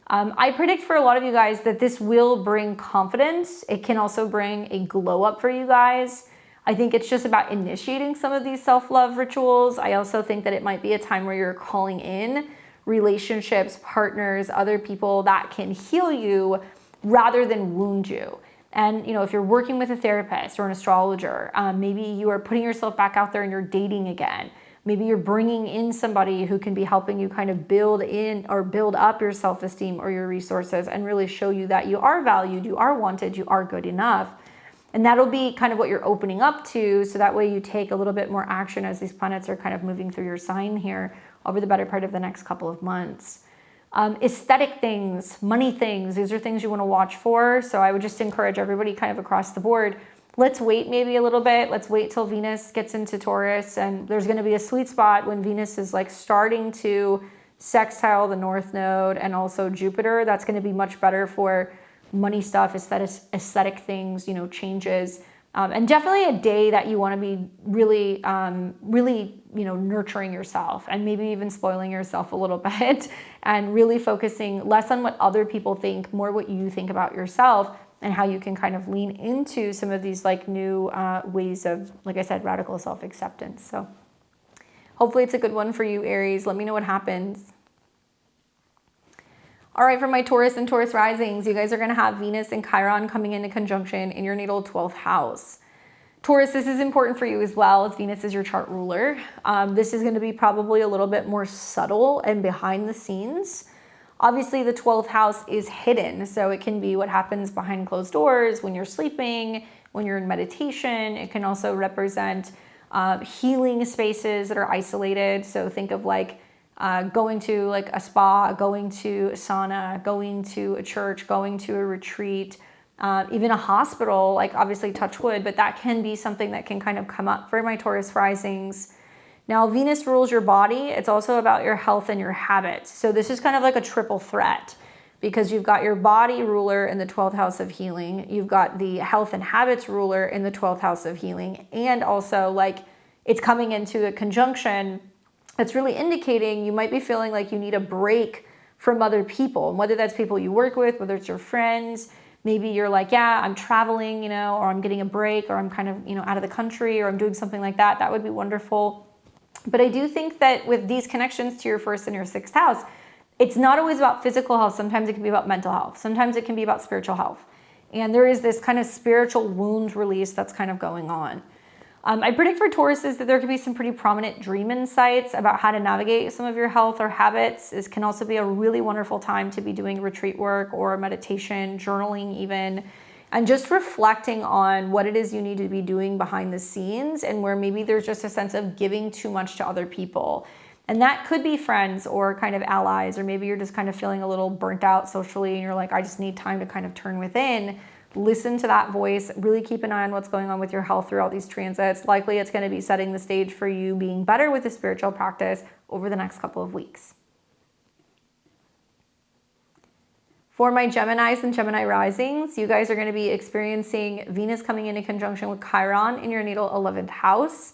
I predict for a lot of you guys that this will bring confidence. It can also bring a glow up for you guys. I think it's just about initiating some of these self-love rituals. I also think that it might be a time where you're calling in relationships, partners, other people that can heal you rather than wound you. And, if you're working with a therapist or an astrologer, maybe you are putting yourself back out there and you're dating again. Maybe you're bringing in somebody who can be helping you kind of build in or build up your self-esteem or your resources and really show you that you are valued, you are wanted, you are good enough. And that'll be kind of what you're opening up to. So that way you take a little bit more action as these planets are kind of moving through your sign here over the better part of the next couple of months. Aesthetic things, money things, these are things you want to watch for. So I would just encourage everybody kind of across the board. Let's wait maybe a little bit. Let's wait till Venus gets into Taurus. And there's going to be a sweet spot when Venus is like starting to sextile the North Node and also Jupiter. That's going to be much better for money stuff, aesthetic things, changes. And definitely a day that you want to be really, nurturing yourself and maybe even spoiling yourself a little bit and really focusing less on what other people think, more what you think about yourself and how you can kind of lean into some of these like new ways of, like I said, radical self-acceptance. So hopefully it's a good one for you, Aries. Let me know what happens. All right, for my Taurus and Taurus risings, you guys are going to have Venus and Chiron coming into conjunction in your natal 12th house. Taurus, this is important for you as well, as Venus is your chart ruler. This is going to be probably a little bit more subtle and behind the scenes. Obviously, the 12th house is hidden, so it can be what happens behind closed doors, when you're sleeping, when you're in meditation. It can also represent healing spaces that are isolated. So think of like going to like a spa, going to a sauna, going to a church, going to a retreat, even a hospital, like obviously touch wood, but that can be something that can kind of come up for my Taurus risings. Now, Venus rules your body. It's also about your health and your habits. So this is kind of like a triple threat because you've got your body ruler in the 12th house of healing. You've got the health and habits ruler in the 12th house of healing. And also like it's coming into a conjunction that's really indicating you might be feeling like you need a break from other people. And whether that's people you work with, whether it's your friends, maybe you're like, yeah, I'm traveling, or I'm getting a break, or I'm kind of, out of the country, or I'm doing something like that. That would be wonderful. But I do think that with these connections to your first and your sixth house, it's not always about physical health. Sometimes it can be about mental health. Sometimes it can be about spiritual health. And there is this kind of spiritual wound release that's kind of going on. I predict for Tauruses that there could be some pretty prominent dream insights about how to navigate some of your health or habits. This can also be a really wonderful time to be doing retreat work or meditation, journaling even, and just reflecting on what it is you need to be doing behind the scenes and where maybe there's just a sense of giving too much to other people. And that could be friends or kind of allies, or maybe you're just kind of feeling a little burnt out socially and you're like, I just need time to kind of turn within. Listen to that voice, really keep an eye on what's going on with your health throughout these transits. Likely it's going to be setting the stage for you being better with the spiritual practice over the next couple of weeks. For my Geminis and Gemini risings, you guys are going to be experiencing Venus coming into conjunction with Chiron in your natal 11th house.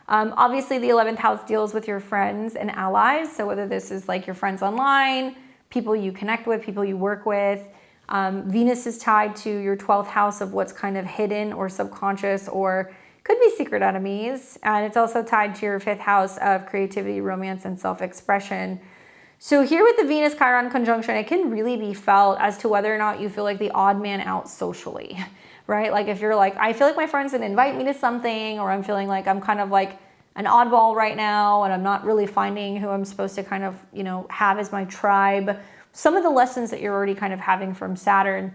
Obviously, the 11th house deals with your friends and allies. So whether this is like your friends online, people you connect with, people you work with, Venus is tied to your 12th house of what's kind of hidden or subconscious or could be secret enemies. And it's also tied to your 5th house of creativity, romance, and self-expression. So here with the Venus-Chiron conjunction, it can really be felt as to whether or not you feel like the odd man out socially, right? Like if you're like, I feel like my friends didn't invite me to something, or I'm feeling like I'm kind of like an oddball right now and I'm not really finding who I'm supposed to kind of, have as my tribe. Some of the lessons that you're already kind of having from Saturn.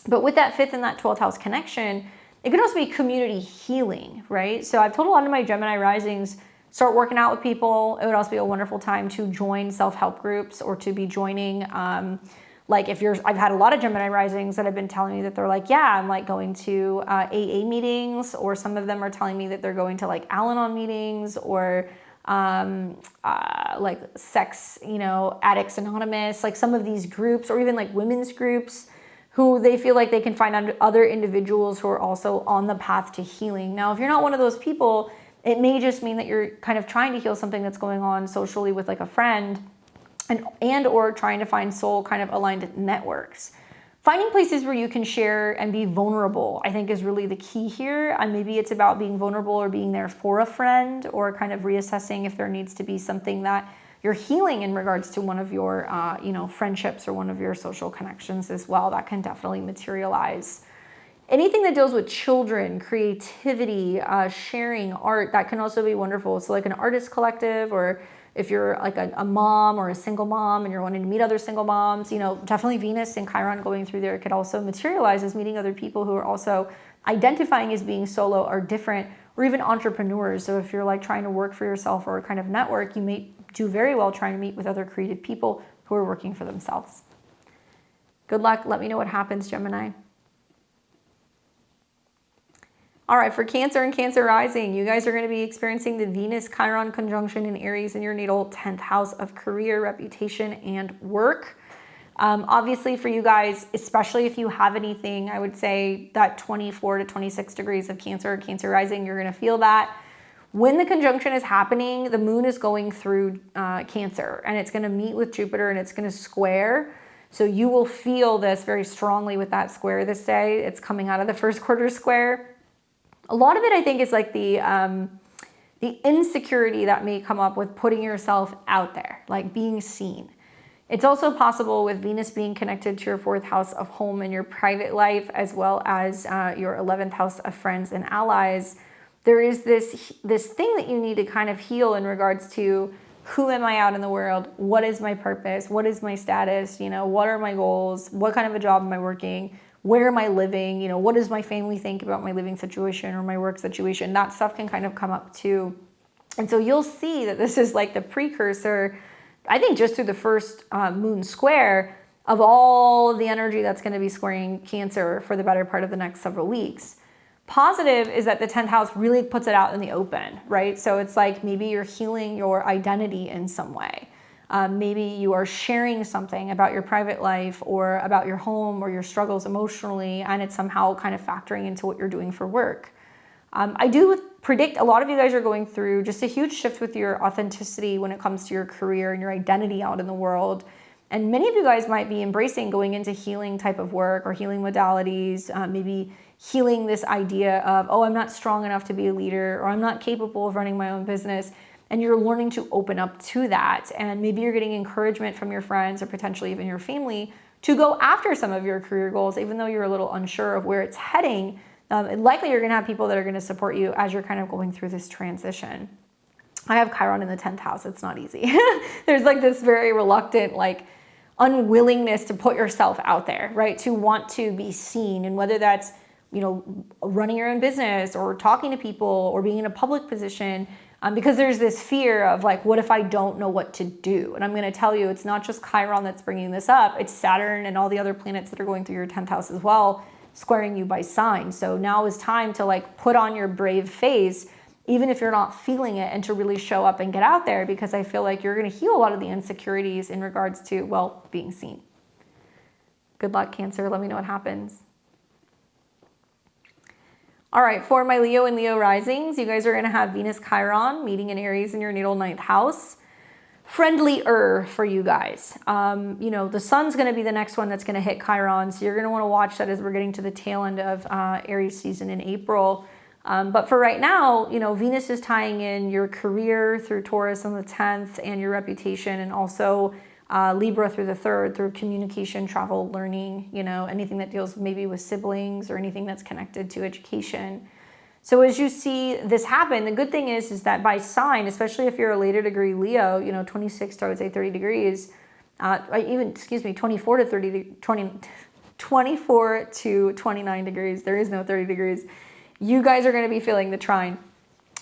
But with that 5th and that 12th house connection, it can also be community healing, right? So I've told a lot of my Gemini risings, start working out with people. It would also be a wonderful time to join self-help groups or to be joining, I've had a lot of Gemini risings that have been telling me that they're like, yeah, I'm like going to AA meetings, or some of them are telling me that they're going to like Al-Anon meetings or like sex, Addicts Anonymous, like some of these groups, or even like women's groups who they feel like they can find other individuals who are also on the path to healing. Now, if you're not one of those people, it may just mean that you're kind of trying to heal something that's going on socially with like a friend and or trying to find soul kind of aligned networks. finding places where you can share and be vulnerable, I think, is really the key here. And maybe it's about being vulnerable or being there for a friend, or kind of reassessing if there needs to be something that you're healing in regards to one of your, friendships or one of your social connections as well. That can definitely materialize. Anything that deals with children, creativity, sharing, art, that can also be wonderful. So like an artist collective, or if you're like a mom or a single mom and you're wanting to meet other single moms, definitely Venus and Chiron going through there could also materialize as meeting other people who are also identifying as being solo or different, or even entrepreneurs. So if you're like trying to work for yourself or kind of network, you may do very well trying to meet with other creative people who are working for themselves. Good luck. Let me know what happens, Gemini. All right, for Cancer and Cancer rising, you guys are going to be experiencing the Venus-Chiron conjunction in Aries in your natal 10th house of career, reputation, and work. Obviously for you guys, especially if you have anything, I would say that 24 to 26 degrees of Cancer or Cancer rising, you're going to feel that. When the conjunction is happening, the moon is going through Cancer, and it's going to meet with Jupiter, and it's going to square. So you will feel this very strongly with that square this day. It's coming out of the first quarter square. A lot of it, I think, is like the insecurity that may come up with putting yourself out there, like being seen. It's also possible with Venus being connected to your 4th house of home and your private life, as well as your 11th house of friends and allies. There is this thing that you need to kind of heal in regards to, who am I out in the world? What is my purpose? What is my status? What are my goals? What kind of a job am I working? Where am I living? What does my family think about my living situation or my work situation? That stuff can kind of come up too. And so you'll see that this is like the precursor, I think, just through the first moon square of all the energy that's going to be squaring Cancer for the better part of the next several weeks. Positive is that the 10th house really puts it out in the open, right? So it's like maybe you're healing your identity in some way. Maybe you are sharing something about your private life or about your home or your struggles emotionally, and it's somehow kind of factoring into what you're doing for work. I do predict a lot of you guys are going through just a huge shift with your authenticity when it comes to your career and your identity out in the world. And many of you guys might be embracing going into healing type of work or healing modalities, maybe healing this idea of, oh, I'm not strong enough to be a leader, or I'm not capable of running my own business. And you're learning to open up to that. And maybe you're getting encouragement from your friends or potentially even your family to go after some of your career goals, even though you're a little unsure of where it's heading. Likely you're going to have people that are going to support you as you're kind of going through this transition. I have Chiron in the 10th house. It's not easy. There's like this very reluctant, like unwillingness to put yourself out there, right? To want to be seen. And whether that's, running your own business or talking to people or being in a public position, because there's this fear of like, what if I don't know what to do? And I'm going to tell you, it's not just Chiron that's bringing this up. It's Saturn and all the other planets that are going through your 10th house as well, squaring you by sign. So now is time to like put on your brave face, even if you're not feeling it, and to really show up and get out there, because I feel like you're going to heal a lot of the insecurities in regards to, well, being seen. Good luck, Cancer. Let me know what happens. All right, for my Leo and Leo risings, you guys are going to have Venus Chiron meeting in Aries in your natal 9th house. Friendlier for you guys. The sun's going to be the next one that's going to hit Chiron, so you're going to want to watch that as we're getting to the tail end of Aries season in April. But for right now, Venus is tying in your career through Taurus on the 10th and your reputation, and also Libra through the 3rd, through communication, travel, learning, anything that deals maybe with siblings or anything that's connected to education. So as you see this happen, the good thing is that by sign, especially if you're a later degree Leo, 26 to, I would say, 30 degrees, 24 to 24 to 29 degrees. There is no 30 degrees. You guys are going to be feeling the trine.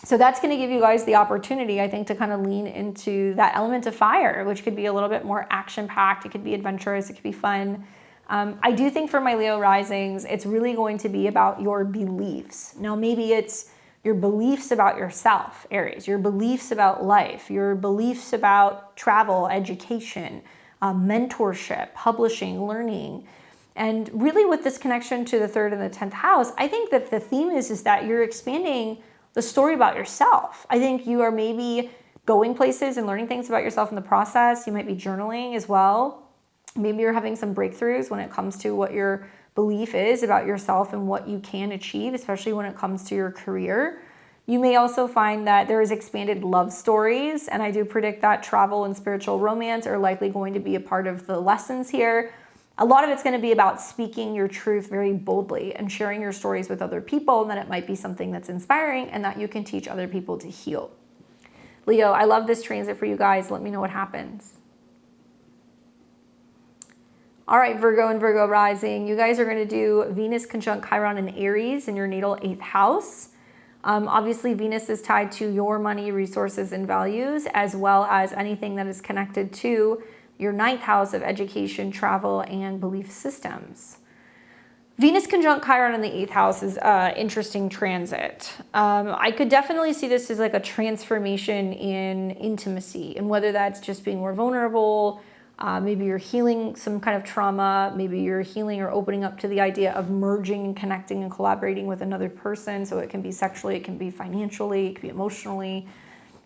So that's going to give you guys the opportunity, I think, to kind of lean into that element of fire, which could be a little bit more action-packed. It could be adventurous. It could be fun. I do think for my Leo risings, it's really going to be about your beliefs. Now, maybe it's your beliefs about yourself, Aries, your beliefs about life, your beliefs about travel, education, mentorship, publishing, learning. And really with this connection to the 3rd and the 10th house, I think that the theme is that you're expanding the story about yourself. I think you are maybe going places and learning things about yourself in the process. You might be journaling as well. Maybe you're having some breakthroughs when it comes to what your belief is about yourself and what you can achieve, especially when it comes to your career. You may also find that there is expanded love stories, and I do predict that travel and spiritual romance are likely going to be a part of the lessons here. A lot of it's going to be about speaking your truth very boldly and sharing your stories with other people, and that it might be something that's inspiring and that you can teach other people to heal. Leo, I love this transit for you guys. Let me know what happens. All right, Virgo and Virgo rising, you guys are going to do Venus conjunct Chiron and Aries in your natal 8th house. Obviously, Venus is tied to your money, resources, and values, as well as anything that is connected to your 9th house of education, travel, and belief systems. Venus conjunct Chiron in the 8th house is an interesting transit. I could definitely see this as like a transformation in intimacy, and whether that's just being more vulnerable, maybe you're healing some kind of trauma, maybe you're healing or opening up to the idea of merging and connecting and collaborating with another person. So it can be sexually, it can be financially, it can be emotionally.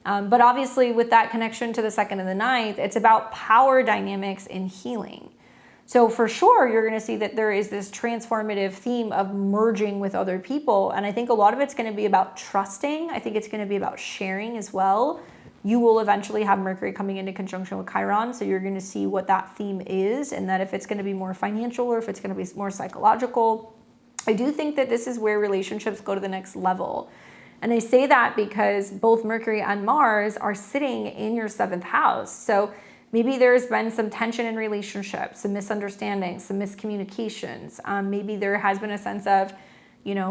But obviously with that connection to the 2nd and the 9th, it's about power dynamics and healing. So for sure, you're going to see that there is this transformative theme of merging with other people. And I think a lot of it's going to be about trusting. I think it's going to be about sharing as well. You will eventually have Mercury coming into conjunction with Chiron, so you're going to see what that theme is, and that if it's going to be more financial or if it's going to be more psychological. I do think that this is where relationships go to the next level. And I say that because both Mercury and Mars are sitting in your 7th house. So maybe there's been some tension in relationships, some misunderstandings, some miscommunications. Maybe there has been a sense of,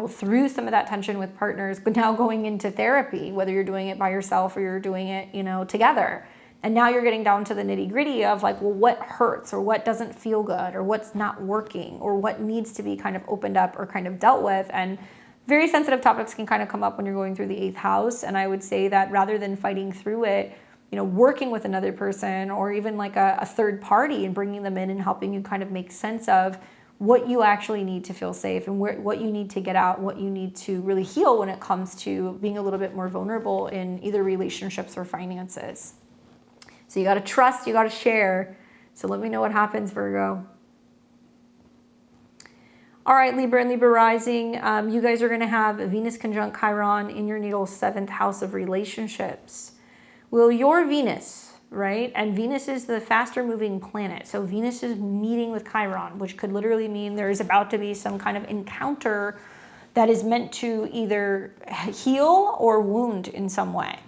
through some of that tension with partners, but now going into therapy, whether you're doing it by yourself or you're doing it, together. And now you're getting down to the nitty gritty of like, well, what hurts or what doesn't feel good or what's not working or what needs to be kind of opened up or kind of dealt with. And very sensitive topics can kind of come up when you're going through the 8th house. And I would say that rather than fighting through it, working with another person or even like a third party and bringing them in and helping you kind of make sense of what you actually need to feel safe and what you need to get out, what you need to really heal when it comes to being a little bit more vulnerable in either relationships or finances. So you got to trust, you got to share. So let me know what happens, Virgo. All right, Libra and Libra rising, you guys are going to have Venus conjunct Chiron in your natal 7th house of relationships. Well, your Venus, right? And Venus is the faster moving planet. So Venus is meeting with Chiron, which could literally mean there is about to be some kind of encounter that is meant to either heal or wound in some way.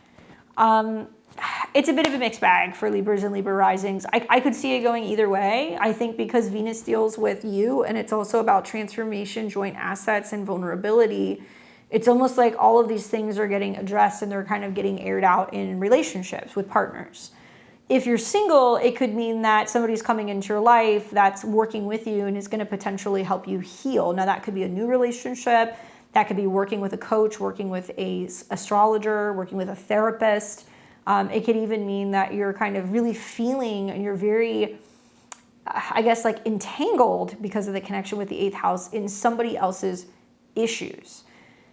It's a bit of a mixed bag for Libras and Libra risings. I could see it going either way. I think because Venus deals with you and it's also about transformation, joint assets, and vulnerability, it's almost like all of these things are getting addressed and they're kind of getting aired out in relationships with partners. If you're single, it could mean that somebody's coming into your life that's working with you and is going to potentially help you heal. Now, that could be a new relationship. That could be working with a coach, working with an astrologer, working with a therapist. It could even mean that you're kind of really feeling and you're very, like entangled because of the connection with the 8th house in somebody else's issues.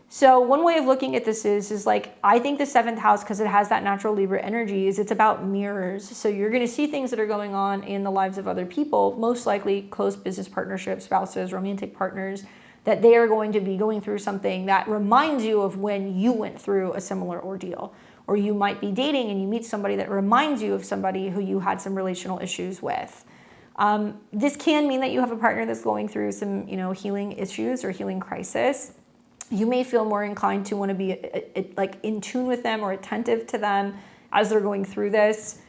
So one way of looking at this is like, I think the 7th house, because it has that natural Libra energy, it's about mirrors. So you're going to see things that are going on in the lives of other people, most likely close business partnerships, spouses, romantic partners, that they are going to be going through something that reminds you of when you went through a similar ordeal. Or you might be dating and you meet somebody that reminds you of somebody who you had some relational issues with. This can mean that you have a partner that's going through some, healing issues or healing crisis. You may feel more inclined to want to be like in tune with them or attentive to them as they're going through this.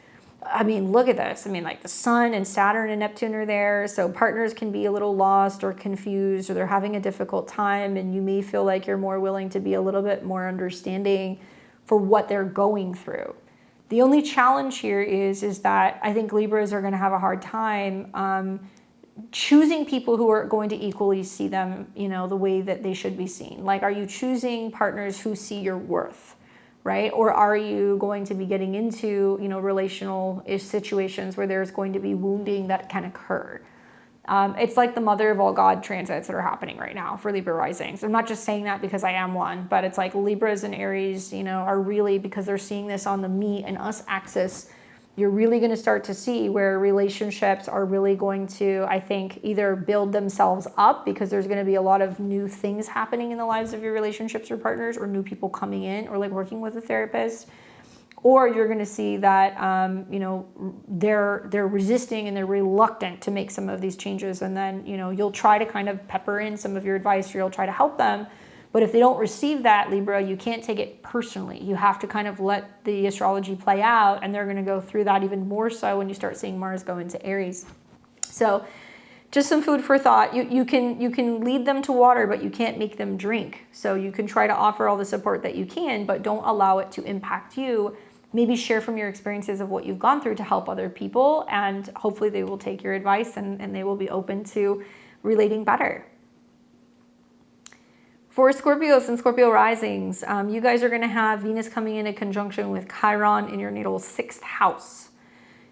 I mean, look at this. I mean, like the Sun and Saturn and Neptune are there. So partners can be a little lost or confused or they're having a difficult time. And you may feel like you're more willing to be a little bit more understanding for what they're going through. The only challenge here is that I think Libras are going to have a hard time choosing people who are going to equally see them, the way that they should be seen. Like, are you choosing partners who see your worth, right? Or are you going to be getting into, relational situations where there's going to be wounding that can occur? It's like the mother of all God transits that are happening right now for Libra risings. I'm not just saying that because I am one, but it's like Libras and Aries, are really, because they're seeing this on the me and us axis, you're really going to start to see where relationships are really going to, I think, either build themselves up because there's going to be a lot of new things happening in the lives of your relationships or partners, or new people coming in, or like working with a therapist. Or you're going to see that, they're resisting and they're reluctant to make some of these changes. And then, you'll try to kind of pepper in some of your advice, or you'll try to help them. But if they don't receive that, Libra, you can't take it personally. You have to kind of let the astrology play out, and they're going to go through that even more so when you start seeing Mars go into Aries. So just some food for thought. You can lead them to water, but you can't make them drink. So you can try to offer all the support that you can, but don't allow it to impact you. Maybe share from your experiences of what you've gone through to help other people, and hopefully they will take your advice and they will be open to relating better. For Scorpios and Scorpio risings, you guys are going to have Venus coming in a conjunction with Chiron in your natal 6th house.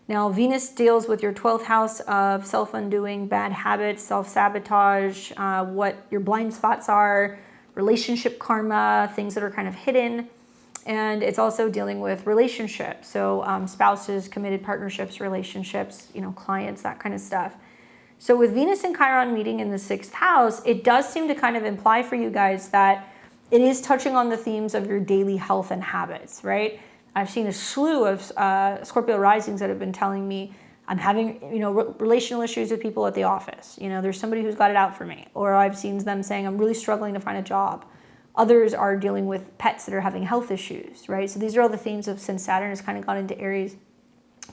Now, Venus deals with your 12th house of self-undoing, bad habits, self-sabotage, what your blind spots are, relationship karma, things that are kind of hidden. And it's also dealing with relationships. So spouses, committed partnerships, relationships, clients, that kind of stuff. So with Venus and Chiron meeting in the 6th house, it does seem to kind of imply for you guys that it is touching on the themes of your daily health and habits, right? I've seen a slew of Scorpio risings that have been telling me I'm having, relational issues with people at the office. There's somebody who's got it out for me. Or I've seen them saying I'm really struggling to find a job. Others are dealing with pets that are having health issues, right? So these are all the themes of since Saturn has kind of gone into Aries.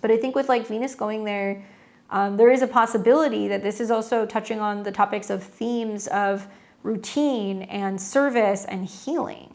But I think with like Venus going there, there is a possibility that this is also touching on the topics of themes of routine and service and healing.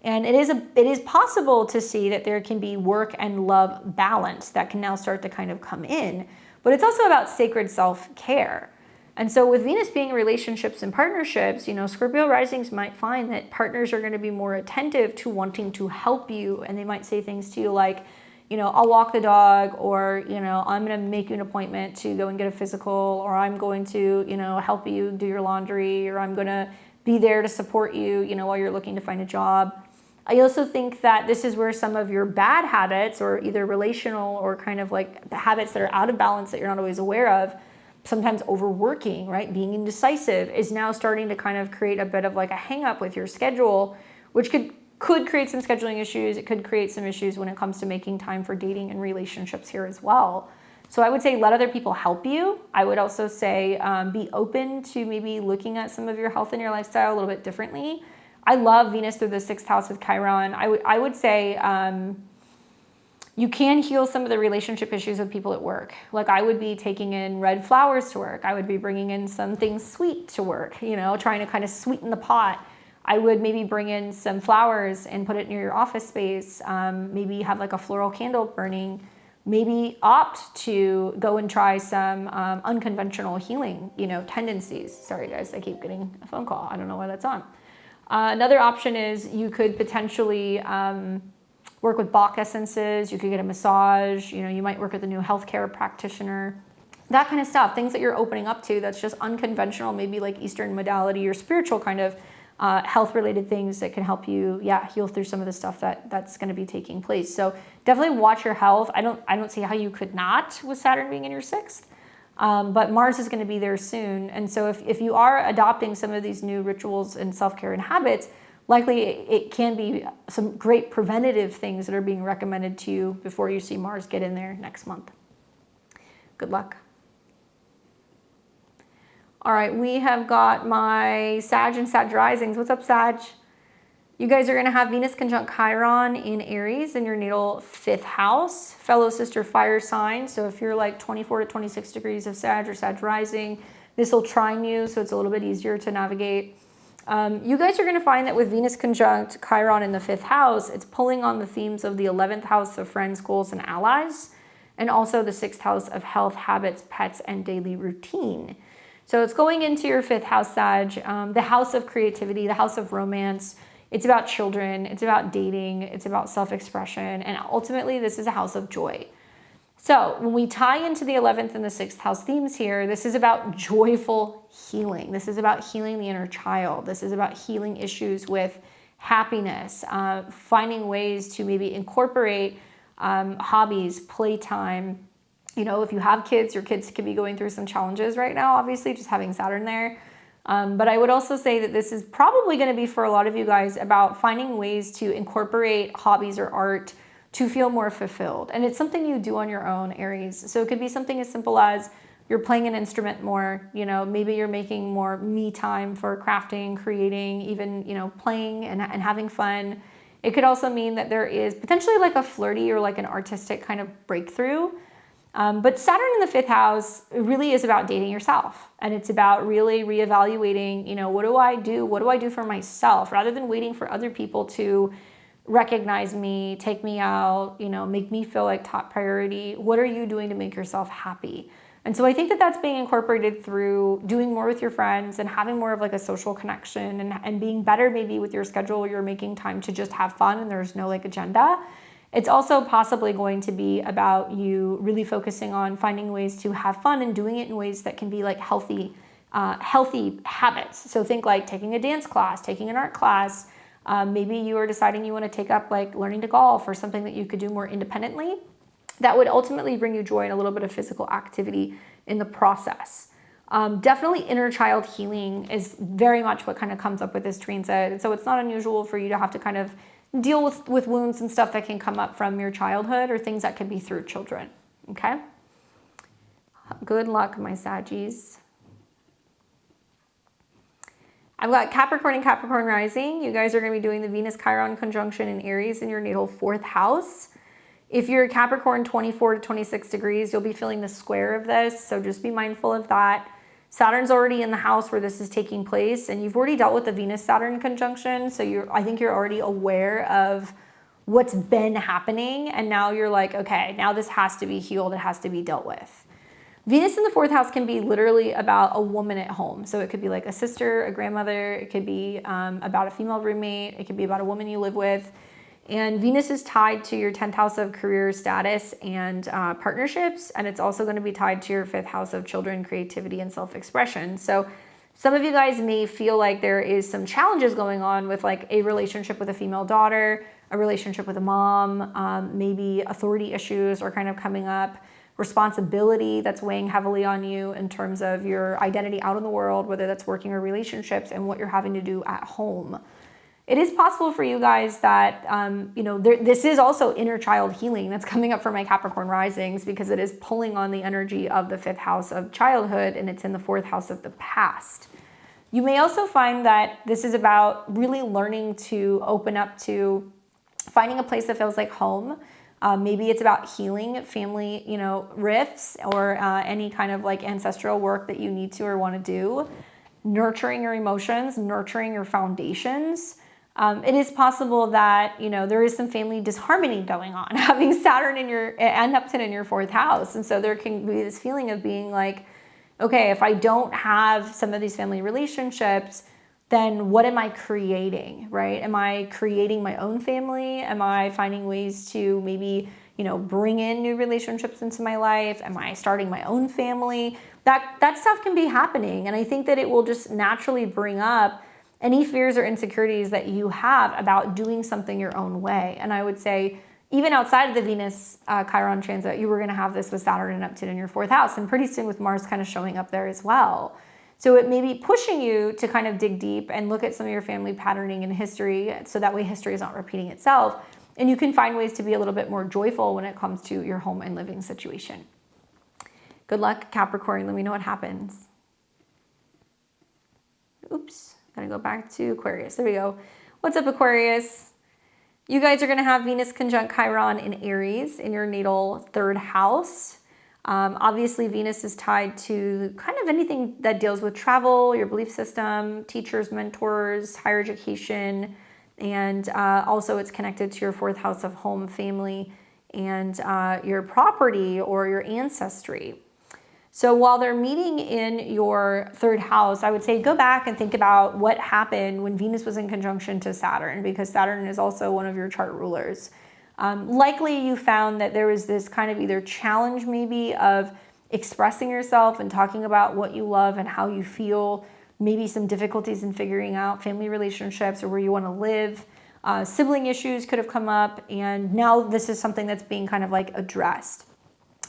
And it is possible to see that there can be work and love balance that can now start to kind of come in. But it's also about sacred self-care. And so with Venus being in relationships and partnerships, Scorpio risings might find that partners are going to be more attentive to wanting to help you. And they might say things to you like, I'll walk the dog, or, I'm going to make you an appointment to go and get a physical, or I'm going to, help you do your laundry, or I'm going to be there to support you, while you're looking to find a job. I also think that this is where some of your bad habits, or either relational or kind of like the habits that are out of balance that you're not always aware of, sometimes overworking, right? Being indecisive is now starting to kind of create a bit of like a hang up with your schedule, which could create some scheduling issues. It could create some issues when it comes to making time for dating and relationships here as well. So I would say let other people help you. I would also say be open to maybe looking at some of your health and your lifestyle a little bit differently. I love Venus through the 6th house with Chiron. I would say you can heal some of the relationship issues with people at work. Like I would be taking in red flowers to work. I would be bringing in something sweet to work, trying to kind of sweeten the pot. I would maybe bring in some flowers and put it near your office space. Maybe have like a floral candle burning. Maybe opt to go and try some unconventional healing, tendencies. Sorry guys, I keep getting a phone call. I don't know why that's on. Another option is you could potentially work with Bach essences. You could get a massage. You might work with a new healthcare practitioner. That kind of stuff. Things that you're opening up to that's just unconventional, maybe like Eastern modality or spiritual kind of health-related things that can help you, heal through some of the stuff that's going to be taking place. So definitely watch your health. I don't see how you could not with Saturn being in your 6th. But Mars is going to be there soon. And so if you are adopting some of these new rituals and self-care and habits, likely it can be some great preventative things that are being recommended to you before you see Mars get in there next month. Good luck. All right, we have got my Sag and Sag risings. What's up, Sag? You guys are going to have Venus conjunct Chiron in Aries in your natal 5th house, fellow sister fire sign. So if you're like 24 to 26 degrees of Sag or Sag rising, this will trine you, so it's a little bit easier to navigate. You guys are going to find that with Venus conjunct Chiron in the 5th house, it's pulling on the themes of the 11th house of friends, goals, and allies, and also the 6th house of health, habits, pets, and daily routine. So it's going into your 5th house, Sag, the house of creativity, the house of romance. It's about children, it's about dating, it's about self-expression, and ultimately this is a house of joy. So when we tie into the 11th and the 6th house themes here, this is about joyful healing. This is about healing the inner child. This is about healing issues with happiness, finding ways to maybe incorporate hobbies, playtime. You know, if you have kids, your kids could be going through some challenges right now, obviously, just having Saturn there. But I would also say that this is probably going to be for a lot of you guys about finding ways to incorporate hobbies or art to feel more fulfilled. And it's something you do on your own, Aries. So it could be something as simple as you're playing an instrument more, you know, maybe you're making more me time for crafting, creating, even, you know, playing and having fun. It could also mean that there is potentially like a flirty or like an artistic kind of breakthrough. But Saturn in the 5th house really is about dating yourself. And it's about really reevaluating, you know, what do I do? What do I do for myself? Rather than waiting for other people to recognize me, take me out, you know, make me feel like top priority. What are you doing to make yourself happy? And so I think that that's being incorporated through doing more with your friends and having more of like a social connection and being better maybe with your schedule. You're making time to just have fun and there's no like agenda. It's also possibly going to be about you really focusing on finding ways to have fun and doing it in ways that can be like healthy habits. So think like taking a dance class, taking an art class. Maybe you are deciding you want to take up like learning to golf or something that you could do more independently. That would ultimately bring you joy and a little bit of physical activity in the process. Definitely inner child healing is very much what kind of comes up with this transit. So it's not unusual for you to have to kind of deal with wounds and stuff that can come up from your childhood or things that could be through children, okay? Good luck, my Saggies. I've got Capricorn and Capricorn rising. You guys are going to be doing the Venus-Chiron conjunction in Aries in your natal 4th house. If you're Capricorn 24 to 26 degrees, you'll be feeling the square of this, so just be mindful of that. Saturn's already in the house where this is taking place, and you've already dealt with the Venus-Saturn conjunction, so I think you're already aware of what's been happening, and now you're like, okay, now this has to be healed, it has to be dealt with. Venus in the 4th house can be literally about a woman at home, so it could be like a sister, a grandmother, it could be about a female roommate, it could be about a woman you live with. And Venus is tied to your 10th house of career status and partnerships, and it's also going to be tied to your 5th house of children, creativity, and self-expression. So some of you guys may feel like there is some challenges going on with like a relationship with a female daughter, a relationship with a mom, maybe authority issues are kind of coming up, responsibility that's weighing heavily on you in terms of your identity out in the world, whether that's working or relationships, and what you're having to do at home. It is possible for you guys that, you know, this is also inner child healing that's coming up for my Capricorn risings because it is pulling on the energy of the 5th house of childhood and it's in the 4th house of the past. You may also find that this is about really learning to open up to finding a place that feels like home. Maybe it's about healing family, you know, rifts or any kind of like ancestral work that you need to or want to do. Nurturing your emotions, nurturing your foundations. It is possible that, you know, there is some family disharmony going on, having Saturn and Neptune in your 4th house. And so there can be this feeling of being like, okay, if I don't have some of these family relationships, then what am I creating, right? Am I creating my own family? Am I finding ways to maybe, you know, bring in new relationships into my life? Am I starting my own family? That stuff can be happening. And I think that it will just naturally bring up any fears or insecurities that you have about doing something your own way. And I would say, even outside of the Venus-Chiron transit, you were going to have this with Saturn and Neptune in your 4th house, and pretty soon with Mars kind of showing up there as well. So it may be pushing you to kind of dig deep and look at some of your family patterning and history, so that way history is not repeating itself. And you can find ways to be a little bit more joyful when it comes to your home and living situation. Good luck, Capricorn. Let me know what happens. Oops. Gotta go back to Aquarius. There we go. What's up, Aquarius? You guys are gonna have Venus conjunct Chiron in Aries in your natal 3rd house. Obviously, Venus is tied to kind of anything that deals with travel, your belief system, teachers, mentors, higher education, and also it's connected to your 4th house of home, family, and your property or your ancestry. So while they're meeting in your 3rd house, I would say go back and think about what happened when Venus was in conjunction to Saturn, because Saturn is also one of your chart rulers. Likely you found that there was this kind of either challenge maybe of expressing yourself and talking about what you love and how you feel, maybe some difficulties in figuring out family relationships or where you want to live. Sibling issues could have come up, and now this is something that's being kind of like addressed.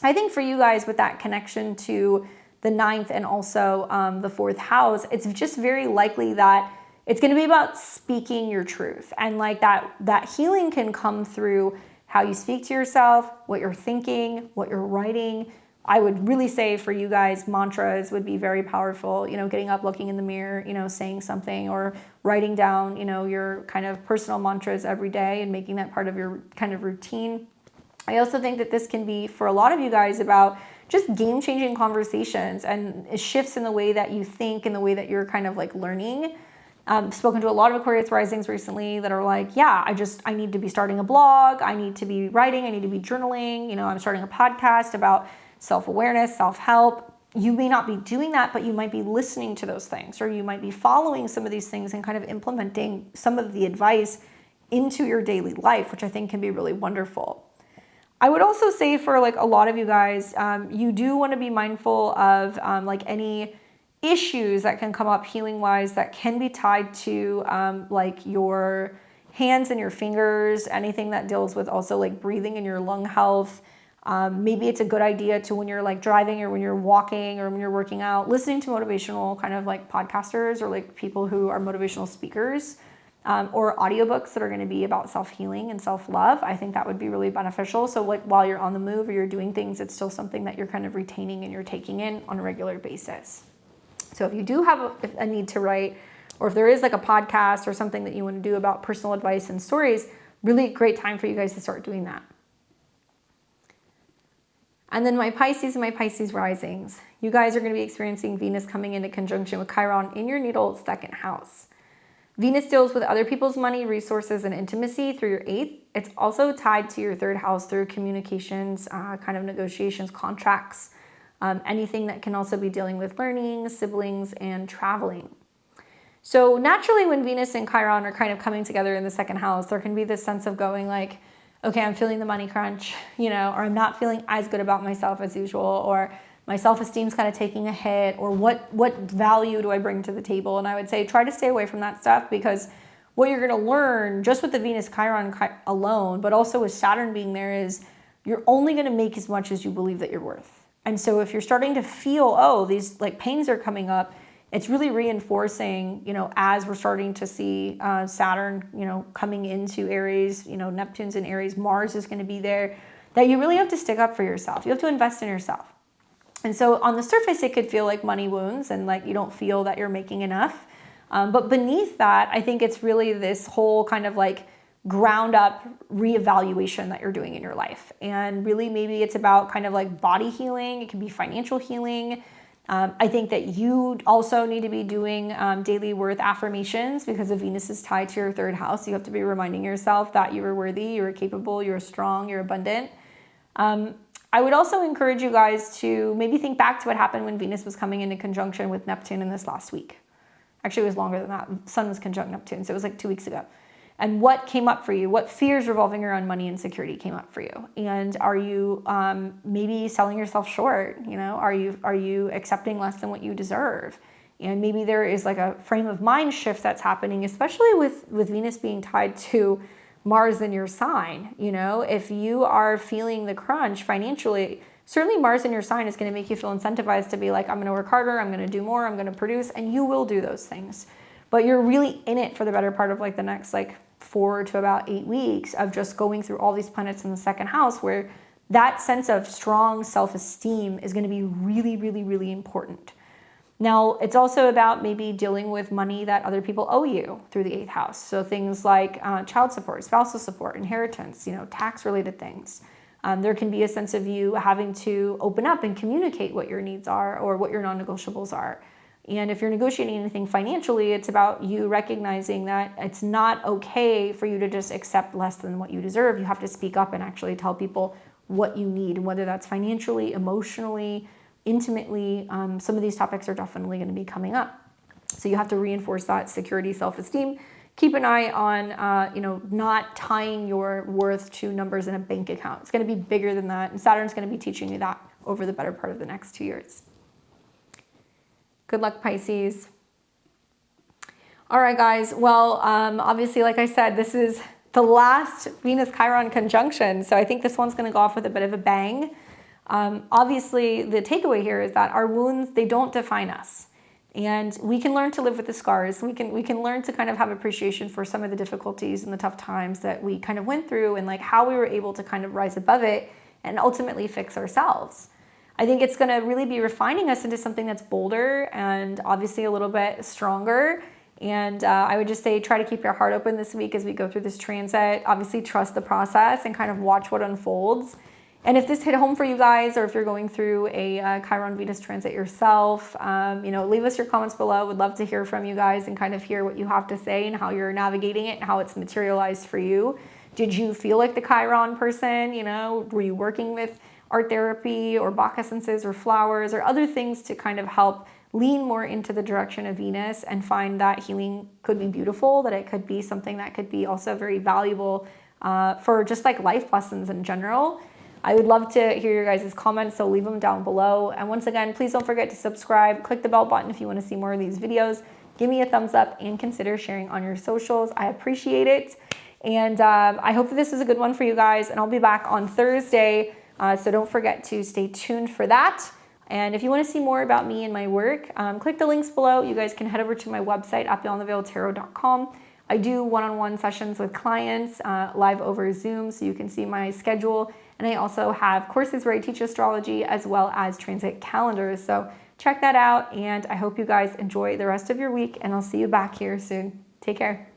I think for you guys with that connection to the 9th and also the 4th house, it's just very likely that it's going to be about speaking your truth. And like that healing can come through how you speak to yourself, what you're thinking, what you're writing. I would really say for you guys, mantras would be very powerful, getting up, looking in the mirror, saying something, or writing down, your kind of personal mantras every day and making that part of your kind of routine. I also think that this can be, for a lot of you guys, about just game-changing conversations and shifts in the way that you think and the way that you're kind of like learning. Spoken to a lot of Aquarius risings recently that are like, yeah, I need to be starting a blog. I need to be writing. I need to be journaling. I'm starting a podcast about self-awareness, self-help. You may not be doing that, but you might be listening to those things, or you might be following some of these things and kind of implementing some of the advice into your daily life, which I think can be really wonderful. I would also say for like a lot of you guys, you do want to be mindful of like any issues that can come up healing wise that can be tied to like your hands and your fingers, anything that deals with also like breathing and your lung health. Maybe it's a good idea to, when you're like driving or when you're walking or when you're working out, listening to motivational kind of like podcasters or like people who are motivational speakers, or audiobooks that are going to be about self-healing and self-love. I think that would be really beneficial. So like while you're on the move or you're doing things, it's still something that you're kind of retaining and you're taking in on a regular basis. So if you do have a need to write, or if there is like a podcast or something that you want to do about personal advice and stories, really great time for you guys to start doing that. And then my Pisces and my Pisces risings. You guys are going to be experiencing Venus coming into conjunction with Chiron in your natal 2nd house. Venus deals with other people's money, resources, and intimacy through your 8th. It's also tied to your 3rd house through communications, kind of negotiations, contracts, anything that can also be dealing with learning, siblings, and traveling. So naturally, when Venus and Chiron are kind of coming together in the 2nd house, there can be this sense of going like, okay, I'm feeling the money crunch, or I'm not feeling as good about myself as usual, or my self-esteem's kind of taking a hit, or what value do I bring to the table? And I would say try to stay away from that stuff, because what you're going to learn just with the Venus Chiron alone, but also with Saturn being there, is you're only going to make as much as you believe that you're worth. And so if you're starting to feel, oh, these like pains are coming up, it's really reinforcing, as we're starting to see Saturn, coming into Aries, Neptune's in Aries, Mars is going to be there, that you really have to stick up for yourself. You have to invest in yourself. And so on the surface, it could feel like money wounds and like you don't feel that you're making enough. But beneath that, I think it's really this whole kind of like ground up reevaluation that you're doing in your life. And really maybe it's about kind of like body healing. It can be financial healing. I think that you also need to be doing daily worth affirmations, because if Venus is tied to your 3rd house, you have to be reminding yourself that you are worthy, you are capable, you're strong, you're abundant. I would also encourage you guys to maybe think back to what happened when Venus was coming into conjunction with Neptune in this last week. Actually, it was longer than that. Sun was conjunct Neptune, so it was like 2 weeks ago. And what came up for you? What fears revolving around money and security came up for you? And are you maybe selling yourself short? Are you accepting less than what you deserve? And maybe there is like a frame of mind shift that's happening, especially with Venus being tied to Mars in your sign. If you are feeling the crunch financially, certainly Mars in your sign is going to make you feel incentivized to be like, I'm going to work harder, I'm going to do more, I'm going to produce, and you will do those things. But you're really in it for the better part of like the next like 4 to about 8 weeks of just going through all these planets in the 2nd house, where that sense of strong self-esteem is going to be really, really, really important. Now, it's also about maybe dealing with money that other people owe you through the 8th house. So things like child support, spousal support, inheritance, tax-related things. There can be a sense of you having to open up and communicate what your needs are or what your non-negotiables are. And if you're negotiating anything financially, it's about you recognizing that it's not okay for you to just accept less than what you deserve. You have to speak up and actually tell people what you need, whether that's financially, emotionally, intimately. Some of these topics are definitely going to be coming up. So you have to reinforce that security, self-esteem. Keep an eye on, not tying your worth to numbers in a bank account. It's going to be bigger than that. And Saturn's going to be teaching you that over the better part of the next 2 years. Good luck, Pisces. All right, guys. Well, obviously, like I said, this is the last Venus-Chiron conjunction. So I think this one's going to go off with a bit of a bang. Obviously, the takeaway here is that our wounds, they don't define us. And we can learn to live with the scars. We can learn to kind of have appreciation for some of the difficulties and the tough times that we kind of went through, and like how we were able to kind of rise above it and ultimately fix ourselves. I think it's going to really be refining us into something that's bolder and obviously a little bit stronger. And I would just say try to keep your heart open this week as we go through this transit. Obviously trust the process and kind of watch what unfolds. And if this hit home for you guys, or if you're going through a Chiron Venus transit yourself, leave us your comments below. Would love to hear from you guys and kind of hear what you have to say and how you're navigating it and how it's materialized for you. Did you feel like the Chiron person? Were you working with art therapy or Bach essences or flowers or other things to kind of help lean more into the direction of Venus and find that healing could be beautiful, that it could be something that could be also very valuable for just like life lessons in general? I would love to hear your guys' comments, so leave them down below. And once again, please don't forget to subscribe, click the bell button if you want to see more of these videos, give me a thumbs up, and consider sharing on your socials. I appreciate it. And I hope that this is a good one for you guys, and I'll be back on Thursday, so don't forget to stay tuned for that. And if you want to see more about me and my work, click the links below. You guys can head over to my website, beyondtheveiledtarot.com. I do one-on-one sessions with clients live over Zoom, so you can see my schedule. And I also have courses where I teach astrology as well as transit calendars. So check that out, and I hope you guys enjoy the rest of your week, and I'll see you back here soon. Take care.